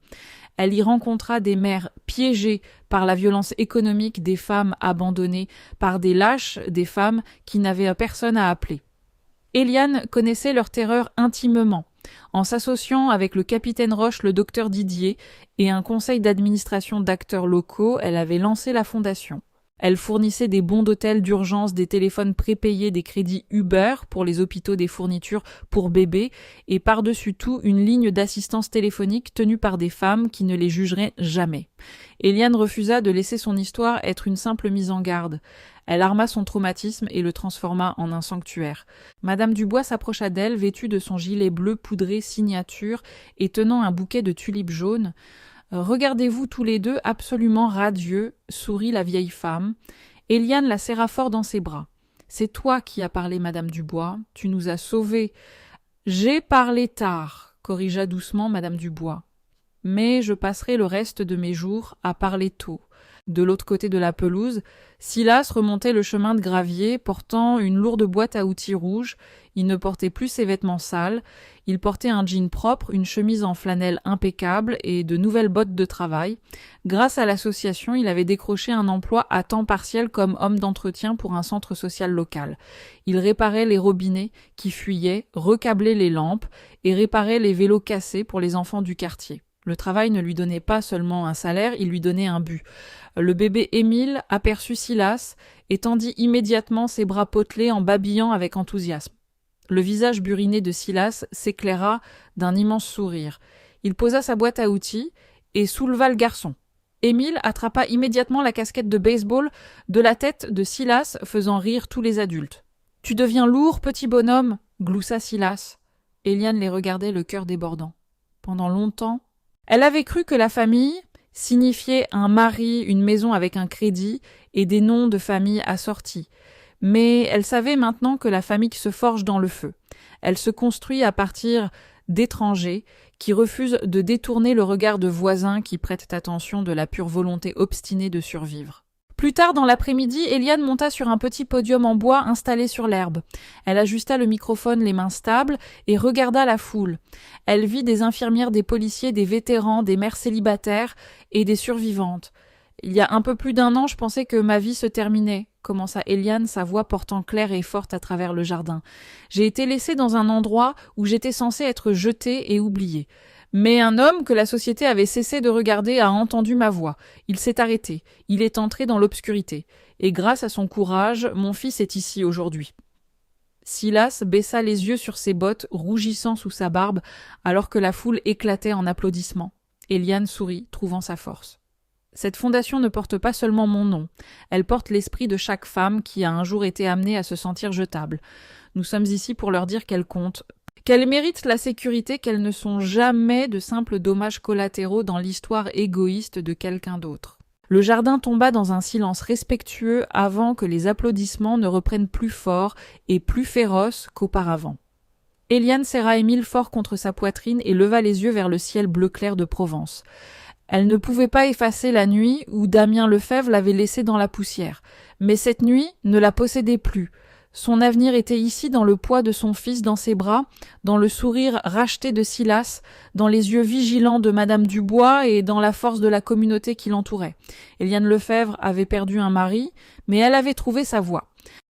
Elle y rencontra des mères piégées par la violence économique des femmes abandonnées, par des lâches des femmes qui n'avaient personne à appeler. Eliane connaissait leur terreur intimement. En s'associant avec le capitaine Roche, le docteur Didier et un conseil d'administration d'acteurs locaux, elle avait lancé la fondation. Elle fournissait des bons d'hôtel d'urgence, des téléphones prépayés, des crédits Uber pour les hôpitaux, des fournitures pour bébés et par-dessus tout une ligne d'assistance téléphonique tenue par des femmes qui ne les jugeraient jamais. Eliane refusa de laisser son histoire être une simple mise en garde. Elle arma son traumatisme et le transforma en un sanctuaire. Madame Dubois s'approcha d'elle, vêtue de son gilet bleu poudré signature et tenant un bouquet de tulipes jaunes. « Regardez-vous tous les deux absolument radieux, sourit la vieille femme. Eliane la serra fort dans ses bras. C'est toi qui as parlé, Madame Dubois. Tu nous as sauvés. J'ai parlé tard, corrigea doucement Madame Dubois. Mais je passerai le reste de mes jours à parler tôt. De l'autre côté de la pelouse, Silas remontait le chemin de gravier, portant une lourde boîte à outils rouge. Il ne portait plus ses vêtements sales, il portait un jean propre, une chemise en flanelle impeccable et de nouvelles bottes de travail. Grâce à l'association, il avait décroché un emploi à temps partiel comme homme d'entretien pour un centre social local. Il réparait les robinets qui fuyaient, recablait les lampes et réparait les vélos cassés pour les enfants du quartier. Le travail ne lui donnait pas seulement un salaire, il lui donnait un but. Le bébé Émile aperçut Silas et tendit immédiatement ses bras potelés en babillant avec enthousiasme. Le visage buriné de Silas s'éclaira d'un immense sourire. Il posa sa boîte à outils et souleva le garçon. Émile attrapa immédiatement la casquette de baseball de la tête de Silas, faisant rire tous les adultes. « Tu deviens lourd, petit bonhomme !» gloussa Silas. Éliane les regardait, le cœur débordant. Pendant longtemps, elle avait cru que la famille signifiait un mari, une maison avec un crédit et des noms de famille assortis. Mais elle savait maintenant que la famille se forge dans le feu. Elle se construit à partir d'étrangers qui refusent de détourner le regard de voisins qui prêtent attention de la pure volonté obstinée de survivre. Plus tard dans l'après-midi, Éliane monta sur un petit podium en bois installé sur l'herbe. Elle ajusta le microphone les mains stables et regarda la foule. Elle vit des infirmières, des policiers, des vétérans, des mères célibataires et des survivantes. « Il y a un peu plus d'1 an, je pensais que ma vie se terminait », commença Éliane, sa voix portant claire et forte à travers le jardin. « J'ai été laissée dans un endroit où j'étais censée être jetée et oubliée. Mais un homme que la société avait cessé de regarder a entendu ma voix. Il s'est arrêté. Il est entré dans l'obscurité. Et grâce à son courage, mon fils est ici aujourd'hui. » Silas baissa les yeux sur ses bottes, rougissant sous sa barbe, alors que la foule éclatait en applaudissements. Éliane sourit, trouvant sa force. Cette fondation ne porte pas seulement mon nom. Elle porte l'esprit de chaque femme qui a un jour été amenée à se sentir jetable. Nous sommes ici pour leur dire qu'elles comptent, qu'elles méritent la sécurité, qu'elles ne sont jamais de simples dommages collatéraux dans l'histoire égoïste de quelqu'un d'autre. Le jardin tomba dans un silence respectueux avant que les applaudissements ne reprennent plus forts et plus féroces qu'auparavant. Éliane serra Émile fort contre sa poitrine et leva les yeux vers le ciel bleu clair de Provence. Elle ne pouvait pas effacer la nuit où Damien Lefebvre l'avait laissée dans la poussière. Mais cette nuit ne la possédait plus. Son avenir était ici dans le poids de son fils dans ses bras, dans le sourire racheté de Silas, dans les yeux vigilants de Madame Dubois et dans la force de la communauté qui l'entourait. Éliane Lefebvre avait perdu un mari, mais elle avait trouvé sa voie.